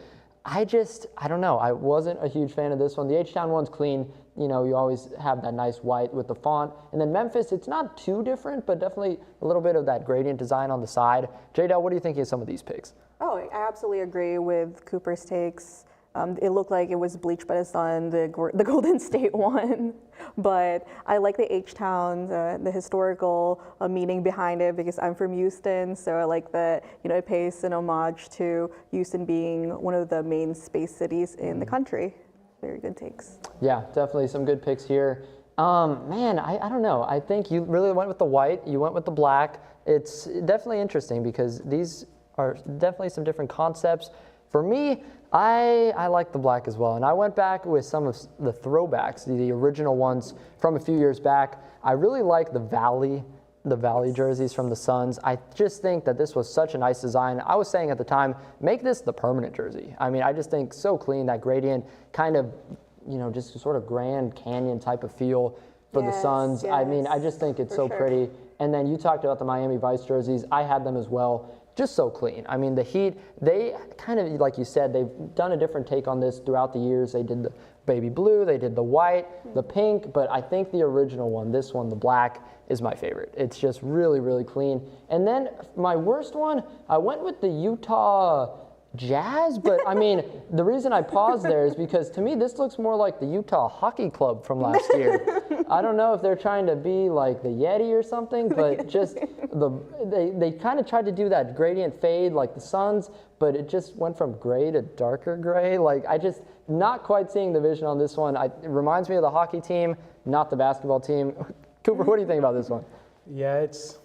[SPEAKER 1] I don't know. I wasn't a huge fan of this one. The H-Town one's clean. You know, you always have that nice white with the font. And then Memphis, it's not too different, but definitely a little bit of that gradient design on the side. Jadel, what do you think of some of these picks?
[SPEAKER 14] Oh, I absolutely agree with Cooper's takes. It looked like it was bleached by the sun, the Golden State one. But I like the H-Town, the historical meaning behind it, because I'm from Houston, so I like that, it pays an homage to Houston being one of the main space cities in the country. Very good takes.
[SPEAKER 1] Yeah, definitely some good picks here. Man, I don't know. I think you really went with the white. You went with the black. It's definitely interesting because these are definitely some different concepts. For me, I like the black as well. And I went back with some of the throwbacks, the original ones from a few years back. I really like the Valley jerseys from the Suns. I just think that this was such a nice design. I was saying at the time, make this the permanent jersey. I mean, I just think so clean, that gradient, kind of, just sort of Grand Canyon type of feel for the Suns. I mean, I just think it's so pretty. And then you talked about the Miami Vice jerseys. I had them as well. Just so clean. I mean, the Heat, they kind of, like you said, they've done a different take on this throughout the years. They did the baby blue, they did the white, the pink, but I think the original one, this one, the black, is my favorite. It's just really, really clean. And then my worst one, I went with the Utah Jazz, but I mean, the reason I paused there is because to me, this looks more like the Utah Hockey Club from last year. I don't know if they're trying to be like the Yeti or something, but just they kind of tried to do that gradient fade like the Suns, but it just went from gray to darker gray. Like I just not quite seeing the vision on this one. It reminds me of the hockey team, not the basketball team. Cooper, what do you think about this one?
[SPEAKER 15] Yeah, it's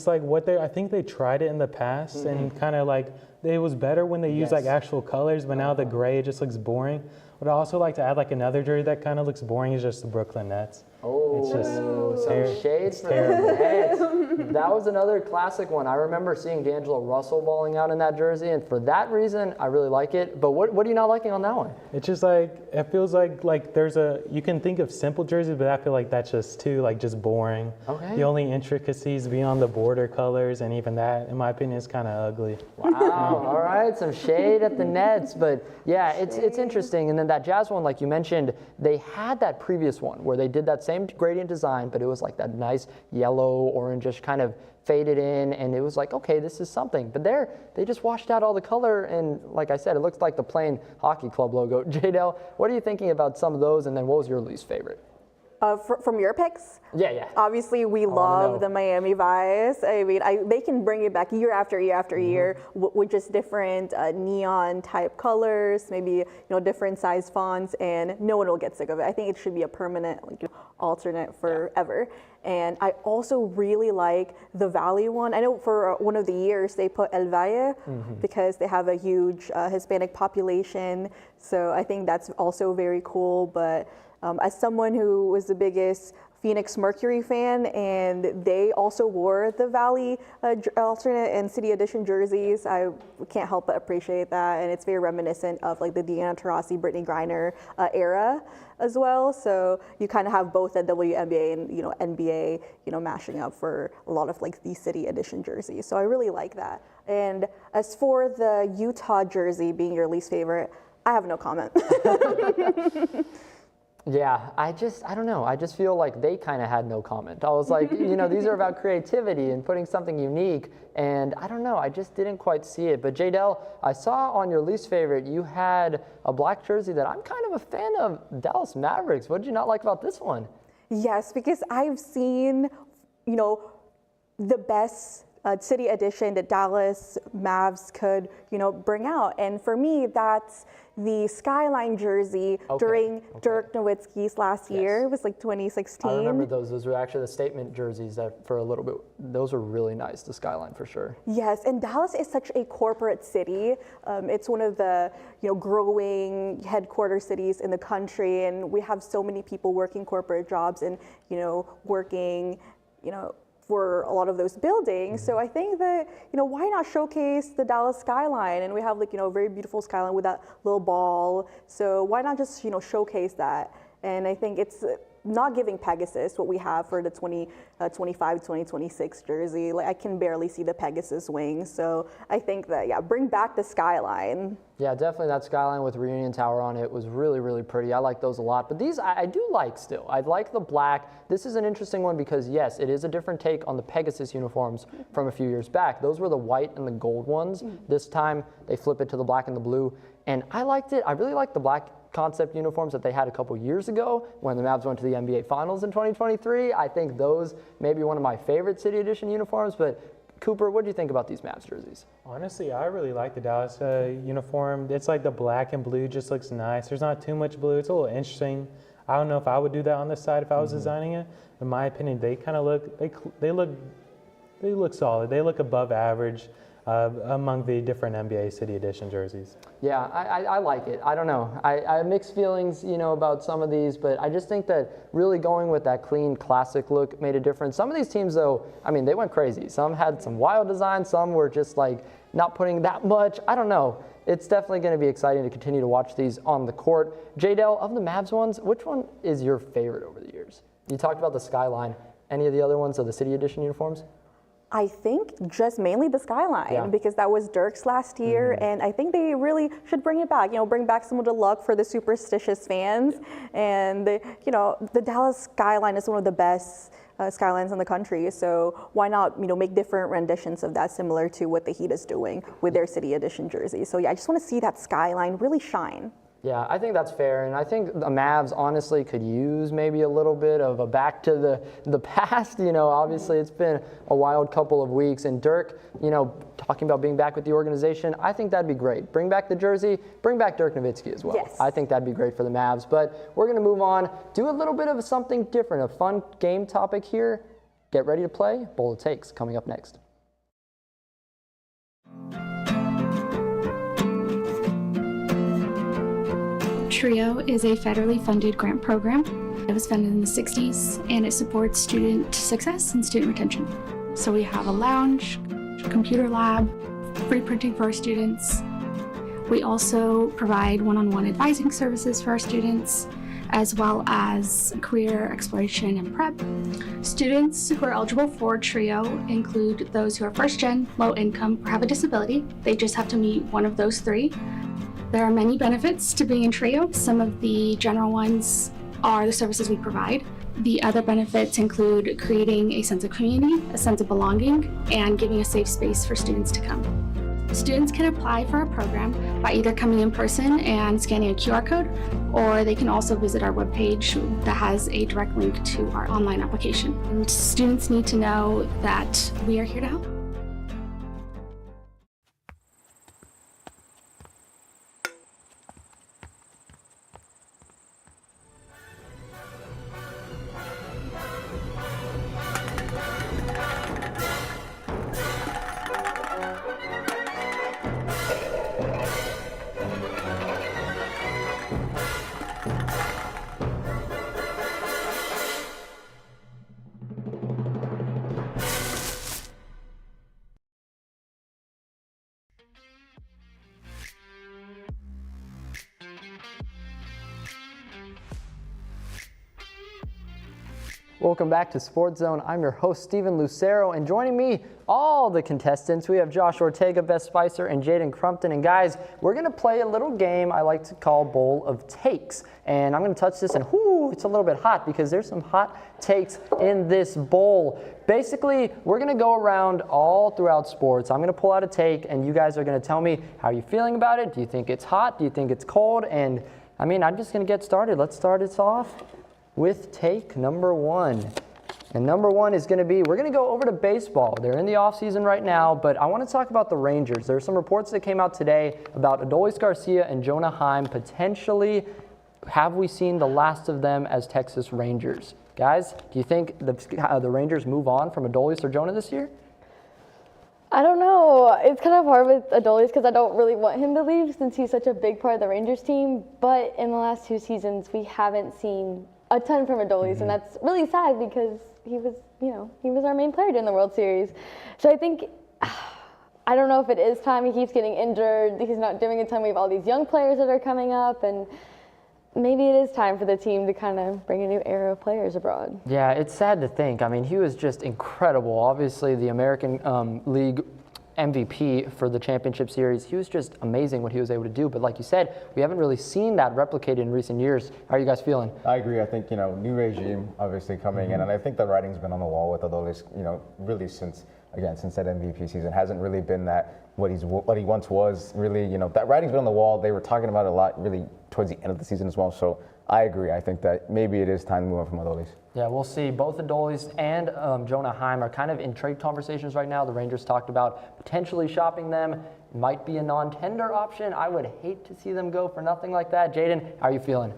[SPEAKER 15] like I think they tried it in the past and kind of like, it was better when they used like actual colors, but now the gray just looks boring. What I also like to add like another jersey that kind of looks boring is just the Brooklyn Nets.
[SPEAKER 1] Oh, Oh,
[SPEAKER 15] It's just
[SPEAKER 1] some shades for the Nets. That was another classic one. I remember seeing D'Angelo Russell balling out in that jersey, and for that reason, I really like it. But what are you not liking on that one?
[SPEAKER 15] It's just like, it feels like there's you can think of simple jerseys, but I feel like that's just too, just boring.
[SPEAKER 1] Okay.
[SPEAKER 15] The only intricacies beyond the border colors, and even that, in my opinion, is kind of ugly.
[SPEAKER 1] Wow, all right, some shade at the Nets, but yeah, it's interesting. And then that Jazz one, like you mentioned, they had that previous one where they did that same gradient design, but it was like that nice yellow, orangish kind of faded in, and it was like, okay, this is something. But there, they just washed out all the color, and like I said, it looks like the plain hockey club logo. Jadel, what are you thinking about some of those, and then what was your least favorite?
[SPEAKER 14] From your picks?
[SPEAKER 1] Yeah.
[SPEAKER 14] Obviously, we love the Miami Vice. I mean, they can bring it back year after year after year with just different neon type colors, maybe different size fonts, and no one will get sick of it. I think it should be a permanent alternate forever. And I also really like the Valley one. I know for one of the years they put El Valle because they have a huge Hispanic population. So I think that's also very cool. But as someone who was the biggest Phoenix Mercury fan, and they also wore the Valley alternate and City Edition jerseys, I can't help but appreciate that, and it's very reminiscent of the Diana Taurasi, Brittany Griner era as well. So you kind of have both the WNBA and NBA mashing up for a lot of these City Edition jerseys. So I really like that. And as for the Utah jersey being your least favorite, I have no comment.
[SPEAKER 1] Yeah, I don't know. I just feel like they kind of had no comment. I was like, these are about creativity and putting something unique, and I don't know. I just didn't quite see it. But Jadel, I saw on your least favorite, you had a black jersey that I'm kind of a fan of, Dallas Mavericks. What did you not like about this one?
[SPEAKER 14] Yes, because I've seen, the best City Edition that Dallas Mavs could, bring out. And for me, that's the Skyline jersey during Dirk Nowitzki's last year. It was 2016.
[SPEAKER 1] I remember those. Those were actually the statement jerseys that for a little bit, those were really nice, the Skyline for sure.
[SPEAKER 14] Yes, and Dallas is such a corporate city. It's one of the growing headquarter cities in the country, and we have so many people working corporate jobs and working for a lot of those buildings. So I think that, why not showcase the Dallas skyline? And we have a very beautiful skyline with that little ball. So why not just, showcase that? And I think it's not giving Pegasus what we have for the 2025, 2026 jersey. I can barely see the Pegasus wings. So I think that, bring back the skyline.
[SPEAKER 1] Yeah, definitely that skyline with Reunion Tower on it was really, really pretty. I like those a lot. But these I do like still. I like the black. This is an interesting one because, yes, it is a different take on the Pegasus uniforms from a few years back. Those were the white and the gold ones. This time they flip it to the black and the blue. And I liked it. I really liked the black concept uniforms that they had a couple years ago when the Mavs went to the NBA Finals in 2023. I think those may be one of my favorite City Edition uniforms. But Cooper, what do you think about these Mavs jerseys?
[SPEAKER 15] Honestly, I really like the Dallas uniform. It's the black and blue just looks nice. There's not too much blue. It's a little interesting. I don't know if I would do that on this side if I was designing it. In my opinion, they kind of look they look solid. They look above average among the different NBA City Edition jerseys.
[SPEAKER 1] Yeah, I like it. I don't know. I have mixed feelings, about some of these, but I just think that really going with that clean, classic look made a difference. Some of these teams, though, they went crazy. Some had some wild designs. Some were just not putting that much. I don't know. It's definitely going to be exciting to continue to watch these on the court. Jadel, of the Mavs ones, which one is your favorite over the years? You talked about the skyline. Any of the other ones of the City Edition uniforms?
[SPEAKER 14] I think just mainly the skyline because that was Dirk's last year, and I think they really should bring it back. Bring back some of the luck for the superstitious fans, and the Dallas skyline is one of the best skylines in the country. So why not make different renditions of that, similar to what the Heat is doing with their City Edition jersey. So yeah, I just want to see that skyline really shine.
[SPEAKER 1] Yeah, I think that's fair, and I think the Mavs honestly could use maybe a little bit of a back to the past. Obviously it's been a wild couple of weeks, and Dirk, talking about being back with the organization, I think that'd be great. Bring back the jersey, bring back Dirk Nowitzki as well.
[SPEAKER 14] Yes.
[SPEAKER 1] I think that'd be great for the Mavs, but we're going to move on, do a little bit of something different, a fun game topic here. Get ready to play. Bowl of Takes coming up next.
[SPEAKER 7] TRIO is a federally funded grant program. It was founded in the 60s, and it supports student success and student retention. So we have a lounge, computer lab, free printing for our students. We also provide one-on-one advising services for our students, as well as career exploration and prep. Students who are eligible for TRIO include those who are first gen, low income, or have a disability. They just have to meet one of those three. There are many benefits to being in TRIO. Some of the general ones are the services we provide. The other benefits include creating a sense of community, a sense of belonging, and giving a safe space for students to come. Students can apply for a program by either coming in person and scanning a QR code, or they can also visit our webpage that has a direct link to our online application. And students need to know that we are here to help.
[SPEAKER 1] Welcome back to SportsZone. I'm your host, Steven Lucero, and joining me, all the contestants. We have Josh Ortega, Beth Spicer, and Jaden Crumpton. And guys, we're gonna play a little game I like to call Bowl of Takes. And I'm gonna touch this and whoo, it's a little bit hot because there's some hot takes in this bowl. Basically, we're gonna go around all throughout sports. I'm gonna pull out a take and you guys are gonna tell me how you're feeling about it. Do you think it's hot? Do you think it's cold? And I mean, I'm just gonna get started. Let's start this off with take number one. And number one is gonna be, we're gonna go over to baseball. They're in the off season right now, but I wanna talk about the Rangers. There are some reports that came out today about Adolis Garcia and Jonah Heim potentially. Have we seen the last of them as Texas Rangers? Guys, do you think the Rangers move on from Adolis or Jonah this year?
[SPEAKER 16] I don't know. It's kind of hard with Adolis because I don't really want him to leave since he's such a big part of the Rangers team. But in the last 2 seasons, we haven't seen a ton from Adolis, and that's really sad because he was, he was our main player during the World Series. So I think, I don't know if it is time. He keeps getting injured. He's not doing a ton. We have all these young players that are coming up, and maybe it is time for the team to kind of bring a new era of players abroad.
[SPEAKER 1] Yeah, it's sad to think. I mean, he was just incredible. Obviously, the American League MVP for the championship series. He was just amazing what he was able to do. But like you said, we haven't really seen that replicated in recent years. How are you guys feeling?
[SPEAKER 17] I agree. I think, new regime obviously coming in, and I think the writing's been on the wall with Adolis, really since that MVP season. Hasn't really been what he once was. Really, that writing's been on the wall. They were talking about it a lot really towards the end of the season as well. So I agree. I think that maybe it is time to move on from Adolis.
[SPEAKER 1] Yeah, we'll see. Both Adolis and Jonah Heim are kind of in trade conversations right now. The Rangers talked about potentially shopping them. Might be a non-tender option. I would hate to see them go for nothing like that. Jaden, how are you feeling?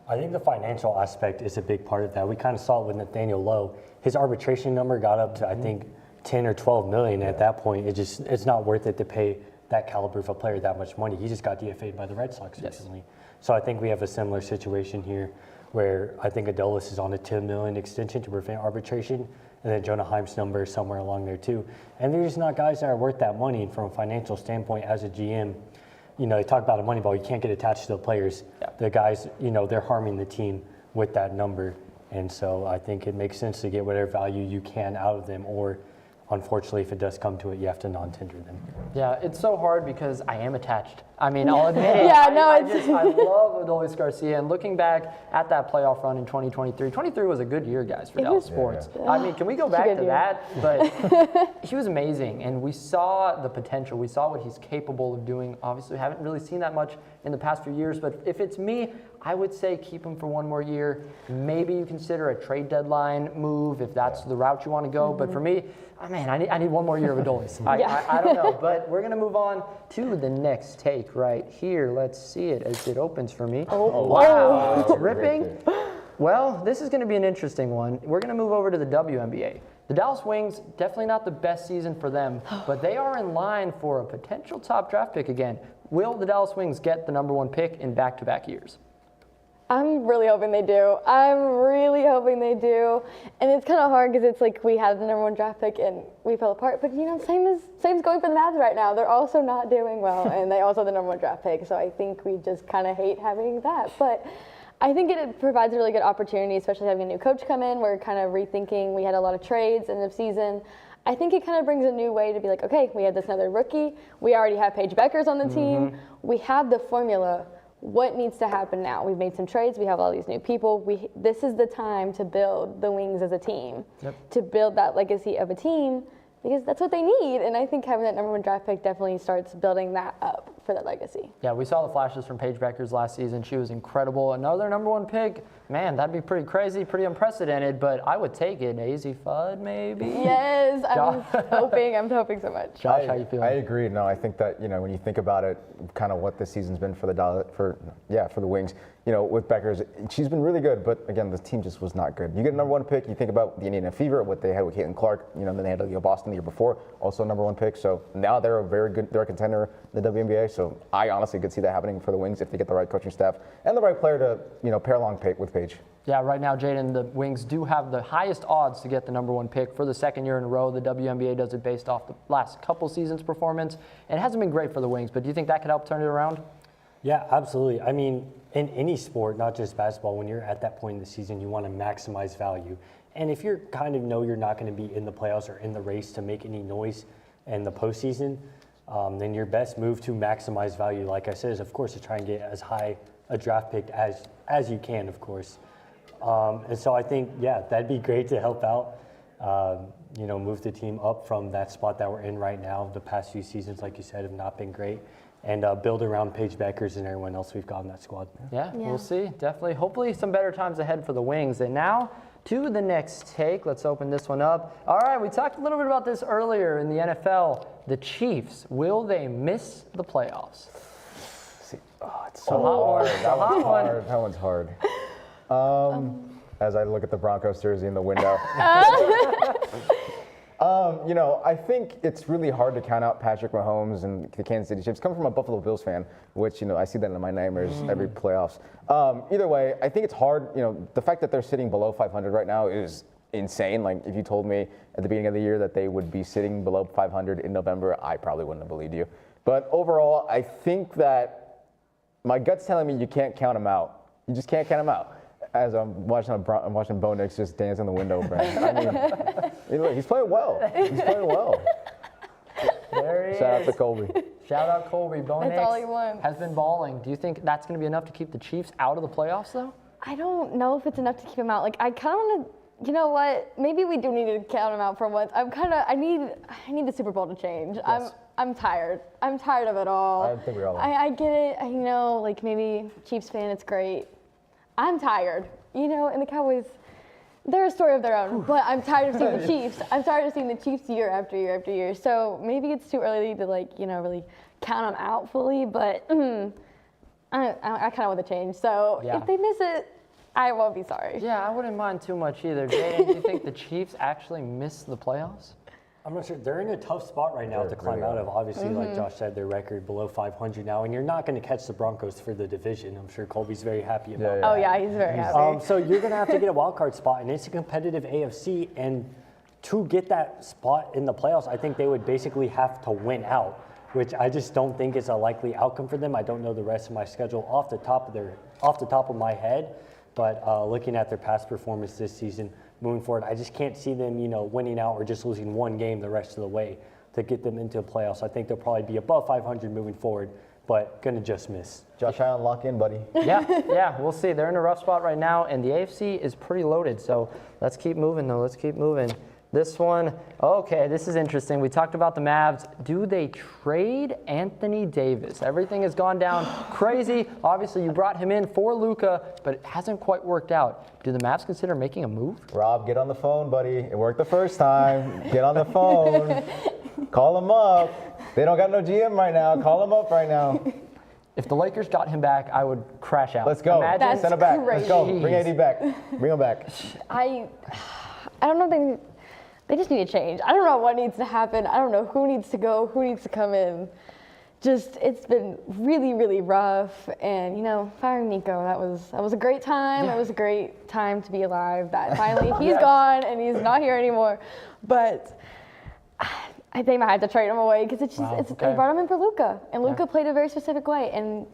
[SPEAKER 18] I think the financial aspect is a big part of that. We kind of saw it with Nathaniel Lowe. His arbitration number got up to, I think, 10 or 12 million. At that point, it's not worth it to pay that caliber of a player that much money. He just got DFA'd by the Red Sox recently. So I think we have a similar situation here where I think Adolis is on a $10 million extension to prevent arbitration, and then Jonah Heim's number is somewhere along there too. And they're just not guys that are worth that money. And from a financial standpoint, as a GM, they talk about a money ball, you can't get attached to the players. Yeah. The guys, they're harming the team with that number. And so I think it makes sense to get whatever value you can out of them, or unfortunately, if it does come to it, you have to non-tender them.
[SPEAKER 1] Yeah, it's so hard because I am attached. I mean, I'll admit it.
[SPEAKER 16] Yeah,
[SPEAKER 1] I love Adolis Garcia. And looking back at that playoff run in 2023, 23 was a good year, guys, for Dallas sports. Yeah. I mean, can we go back to that? But he was amazing, and we saw the potential. We saw what he's capable of doing. Obviously, we haven't really seen that much in the past few years, but if it's me, I would say keep him for one more year. Maybe you consider a trade deadline move if that's the route you want to go. But for me, I need one more year of Adolis. I don't know, but we're going to move on to the next take right here. Let's see it as it opens for me. Oh, wow. It's ripping. Well, this is going to be an interesting one. We're going to move over to the WNBA. The Dallas Wings, definitely not the best season for them, but they are in line for a potential top draft pick again. Will the Dallas Wings get the #1 pick in back-to-back years?
[SPEAKER 16] I'm really hoping they do. I'm really hoping they do. And it's kind of hard because it's like we had the number 1 draft pick and we fell apart. But, you know, same's going for the Mavs right now. They're also not doing well, and they also have the number 1 draft pick. So I think we just kind of hate having that. But I think it provides a really good opportunity, especially having a new coach come in. We're kind of rethinking. We had a lot of trades end of season. I think it kind of brings a new way to be like, okay, we had this another rookie. We already have Paige Beckers on the team. We have the formula. What needs to happen now? We've made some trades. We have all these new people. This is the time to build the Wings as a team, to build that legacy of a team, because that's what they need. And I think having that number 1 draft pick definitely starts building that up for that legacy.
[SPEAKER 1] Yeah, we saw the flashes from Paige Beckers last season. She was incredible. Another number 1 pick, man, that'd be pretty crazy, pretty unprecedented, but I would take it. AZ Fudd, maybe?
[SPEAKER 16] Yes, I'm hoping so much.
[SPEAKER 1] Josh, how you feeling?
[SPEAKER 17] I agree. No, I think that, you know, when you think about it, kind of what this season's been for the Wings, you know, with Beckers, she's been really good, but again, the team just was not good. You get a number 1 pick, you think about the Indiana Fever, what they had with Caitlin Clark, you know, then they had Boston the year before, also number 1 pick. So now they're they're a contender in the WNBA. So I honestly could see that happening for the Wings if they get the right coaching staff and the right player to, you know, pair along with Paige.
[SPEAKER 1] Yeah, right now, Jaden, the Wings do have the highest odds to get the number 1 pick for the 2nd year in a row. The WNBA does it based off the last couple seasons' performance. And it hasn't been great for the Wings, but do you think that could help turn it around?
[SPEAKER 18] Yeah, absolutely. I mean, in any sport, not just basketball, when you're at that point in the season, you want to maximize value. And if you're kind of know you're not going to be in the playoffs or in the race to make any noise in the postseason, then your best move to maximize value, like I said, is of course to try and get as high a draft pick as you can, of course. And so I think, yeah, that'd be great to help out, you know, move the team up from that spot that we're in right now. The past few seasons, like you said, have not been great. And build around Paige Beckers and everyone else we've got in that squad.
[SPEAKER 1] Yeah, we'll see. Definitely. Hopefully some better times ahead for the Wings. And now to the next take. Let's open this one up. All right, we talked a little bit about this earlier in the NFL. The Chiefs, will they miss the playoffs?
[SPEAKER 17] It's so hard. That one's hard. As I look at the Broncos jersey in the window. You know, I think it's really hard to count out Patrick Mahomes and the Kansas City Chiefs. Coming from a Buffalo Bills fan, which, you know, I see that in my nightmares every playoffs. Either way, I think it's hard. You know, the fact that they're sitting below 500 right now is insane. Like, if you told me at the beginning of the year that they would be sitting below 500 in November, I probably wouldn't have believed you. But overall, I think that my gut's telling me you can't count them out. You just can't count them out. As I'm watching Bo Nix just dance in the window, Brandon. I mean, he's playing well. He's playing well.
[SPEAKER 1] There he is.
[SPEAKER 17] Shout out to Colby.
[SPEAKER 1] Shout out Colby. Bo
[SPEAKER 16] That's
[SPEAKER 1] Nix
[SPEAKER 16] all he wants.
[SPEAKER 1] has been balling. Do you think that's going to be enough to keep the Chiefs out of the playoffs, though?
[SPEAKER 16] I don't know if it's enough to keep him out. Like, I kind of want to, you know what? Maybe we do need to count him out for once. I need the Super Bowl to change.
[SPEAKER 17] Yes.
[SPEAKER 16] I'm tired. I'm tired of it all.
[SPEAKER 17] I think we all are.
[SPEAKER 16] I get it. I know, like, maybe Chiefs fan, it's great. I'm tired. You know, and the Cowboys, they're a story of their own. But I'm tired of seeing the Chiefs. I'm tired of seeing the Chiefs year after year after year. So maybe it's too early to, like, you know, really count them out fully. But I kind of want to change. So if they miss it, I won't be sorry.
[SPEAKER 1] Yeah, I wouldn't mind too much either. Jaden, do you think the Chiefs actually miss the playoffs?
[SPEAKER 18] I'm not sure. They're in a tough spot right now to climb out of. Obviously, like Josh said, their record below 500 now, and you're not going to catch the Broncos for the division. I'm sure Colby's very happy about that.
[SPEAKER 16] Oh, yeah, he's very happy.
[SPEAKER 18] So you're going to have to get a wild card spot, and it's a competitive AFC. And to get that spot in the playoffs, I think they would basically have to win out, which I just don't think is a likely outcome for them. I don't know the rest of my schedule off the top of my head, but looking at their past performance this season, moving forward, I just can't see them, you know, winning out or just losing one game the rest of the way to get them into the playoffs. I think they'll probably be above 500 moving forward, but gonna just miss.
[SPEAKER 17] Josh Allen, lock in, buddy.
[SPEAKER 1] Yeah, we'll see. They're in a rough spot right now, and the AFC is pretty loaded. So let's keep moving, though. Let's keep moving. This one, okay, this is interesting. We talked about the Mavs. Do they trade Anthony Davis? Everything has gone down crazy. Obviously, you brought him in for Luka, but it hasn't quite worked out. Do the Mavs consider making a move?
[SPEAKER 17] Rob, get on the phone, buddy. It worked the first time. Get on the phone. Call him up. They don't got no GM right now. Call him up right now.
[SPEAKER 1] If the Lakers got him back, I would crash out.
[SPEAKER 17] Let's go.
[SPEAKER 1] Imagine.
[SPEAKER 17] Send him back.
[SPEAKER 16] Crazy.
[SPEAKER 17] Let's go. Bring AD back. Bring him back.
[SPEAKER 16] I don't know. They just need to change. I don't know what needs to happen. I don't know who needs to go, who needs to come in. it's been really, really rough. And, you know, firing Nico, that was a great time. It was a great time to be alive. That finally he's gone and he's not here anymore. But I think I had to trade him away because they brought him in for Luka. And Luka played a very specific way. And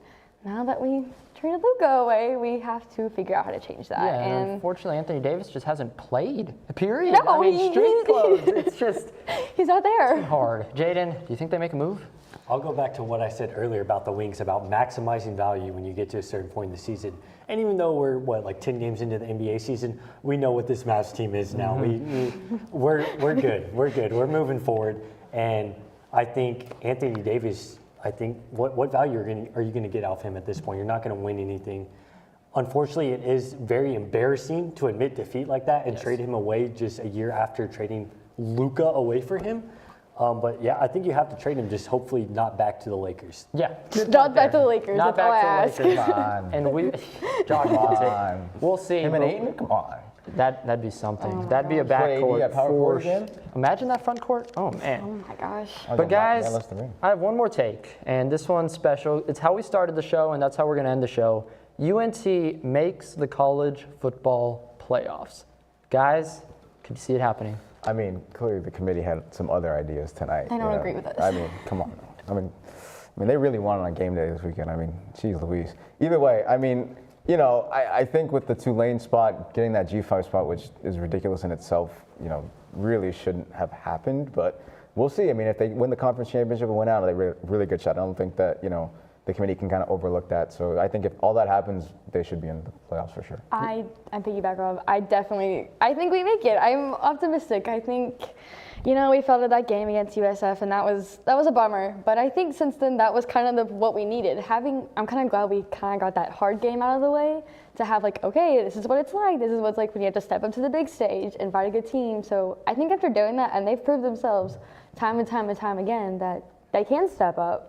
[SPEAKER 16] now that we traded Luka away, we have to figure out how to change that.
[SPEAKER 1] Yeah, and unfortunately, Anthony Davis just hasn't played, period.
[SPEAKER 16] No,
[SPEAKER 1] I mean, street clothes, it's just
[SPEAKER 16] he's not there.
[SPEAKER 1] hard. Jaden, do you think they make a move?
[SPEAKER 18] I'll go back to what I said earlier about the wings, about maximizing value when you get to a certain point in the season. And even though we're, like 10 games into the NBA season, we know what this Mavs team is now. We're good. We're good. We're moving forward. And I think Anthony Davis, what value are you going to get out of him at this point? You're not going to win anything. Unfortunately, it is very embarrassing to admit defeat like that and trade him away just a year after trading Luka away for him. But yeah, I think you have to trade him, just hopefully not back to the Lakers.
[SPEAKER 1] Yeah.
[SPEAKER 16] Not back to the Lakers.
[SPEAKER 1] Not
[SPEAKER 16] that's
[SPEAKER 1] back to the Lakers. And we, John wants it. We'll see.
[SPEAKER 17] Him and Ayton, come on.
[SPEAKER 1] That'd be something.
[SPEAKER 16] Oh
[SPEAKER 1] That'd be a backcourt
[SPEAKER 17] for again.
[SPEAKER 1] Imagine that front court. Oh man.
[SPEAKER 16] Oh my gosh.
[SPEAKER 1] But guys, I have one more take, and this one's special. It's how we started the show, and that's how we're going to end the show. UNT makes the college football playoffs. Guys, can you see it happening?
[SPEAKER 17] I mean, clearly the committee had some other ideas tonight.
[SPEAKER 16] I don't agree with this.
[SPEAKER 17] I mean, come on. I mean, they really won on game day this weekend. I mean, geez Louise. Either way, I mean, you know, I think with the Tulane spot, getting that G5 spot, which is ridiculous in itself, you know, really shouldn't have happened. But we'll see. I mean, if they win the conference championship and win out, they really good shot. I don't think that, you know, the committee can kind of overlook that. So I think if all that happens, they should be in the playoffs for sure.
[SPEAKER 16] I piggyback off. I think we make it. I'm optimistic. I think, you know, we fell to that game against USF, and that was a bummer. But I think since then, that was kind of what we needed. I'm kind of glad we kind of got that hard game out of the way to have like, okay, this is what it's like. This is what it's like when you have to step up to the big stage and fight a good team. So I think after doing that, and they've proved themselves time and time and time again that they can step up.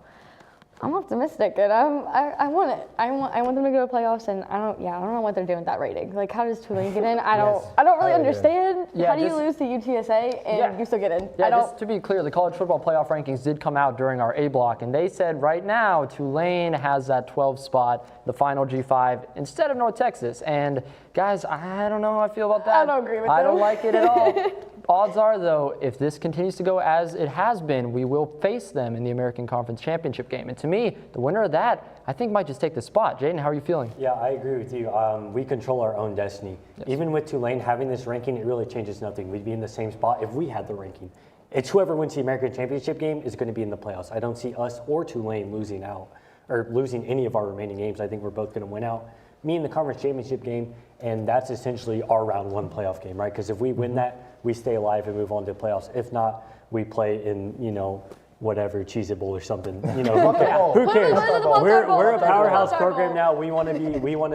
[SPEAKER 16] I'm optimistic, and I want it. I want them to go to playoffs, and I don't know what they're doing with that rating. Like, how does Tulane get in? I don't really understand.
[SPEAKER 1] Yeah,
[SPEAKER 16] how do you lose to UTSA and you still get in?
[SPEAKER 1] Yeah, just to be clear, the college football playoff rankings did come out during our A block, and they said right now Tulane has that 12th spot, the final G5, instead of North Texas. And guys, I don't know how I feel about that.
[SPEAKER 16] I don't agree with
[SPEAKER 1] I
[SPEAKER 16] them.
[SPEAKER 1] don't like it at all. Odds are, though, if this continues to go as it has been, we will face them in the American Conference Championship game. And to me, the winner of that, I think, might just take the spot. Jaden, how are you feeling?
[SPEAKER 18] Yeah, I agree with you. We control our own destiny. Yes. Even with Tulane having this ranking, it really changes nothing. We'd be in the same spot if we had the ranking. It's whoever wins the American Championship game is going to be in the playoffs. I don't see us or Tulane losing out or losing any of our remaining games. I think we're both going to win out. Me in the conference championship game, and that's essentially our round one playoff game, right? Because if we win that, we stay alive and move on to the playoffs. If not, we play in, you know, whatever, Cheez-It Bowl or something. You know, who cares? We're a powerhouse program now. We want to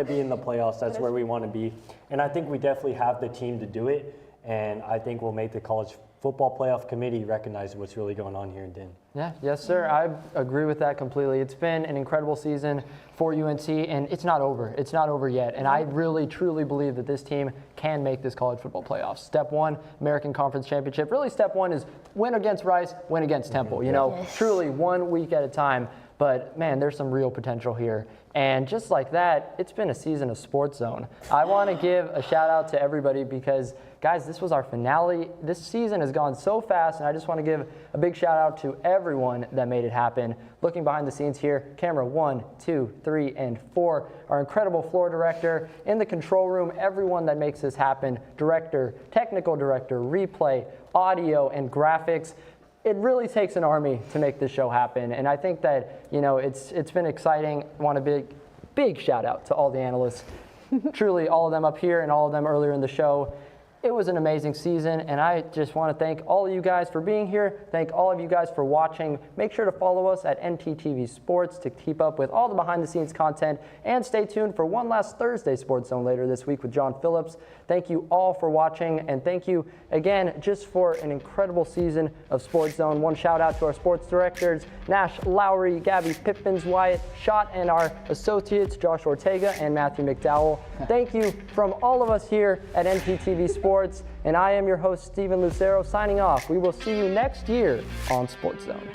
[SPEAKER 18] be in the playoffs. That's where we want to be. And I think we definitely have the team to do it. And I think we'll make the college football playoff committee recognize what's really going on here in Denton.
[SPEAKER 1] Yeah, yes, sir. I agree with that completely. It's been an incredible season for UNT, and it's not over. It's not over yet. And I really, truly believe that this team can make this college football playoffs. Step one, American Conference Championship. Really, step one is win against Rice, win against Temple. You know, truly 1 week at a time. But, man, there's some real potential here. And just like that, it's been a season of SportsZone. I want to give a shout-out to everybody because, guys, this was our finale. This season has gone so fast, and I just want to give a big shout-out to everyone that made it happen. Looking behind the scenes here, camera 1, 2, 3, and 4, our incredible floor director, in the control room, everyone that makes this happen, director, technical director, replay, audio, and graphics. It really takes an army to make this show happen, and I think that, you know, it's been exciting. I want a big shout out to all the analysts, truly all of them up here and all of them earlier in the show. It was an amazing season, and I just want to thank all of you guys for being here. Thank all of you guys for watching. Make sure to follow us at NTTV Sports to keep up with all the behind-the-scenes content, and stay tuned for one last Thursday Sports Zone later this week with John Phillips. Thank you all for watching, and thank you again just for an incredible season of Sports Zone. One shout out to our sports directors, Nash Lowry, Gabby Pippins, Wyatt Schott, and our associates, Josh Ortega and Matthew McDowell. Thank you from all of us here at NTTV Sports. And I am your host, Steven Lucero, signing off. We will see you next year on Sports Zone.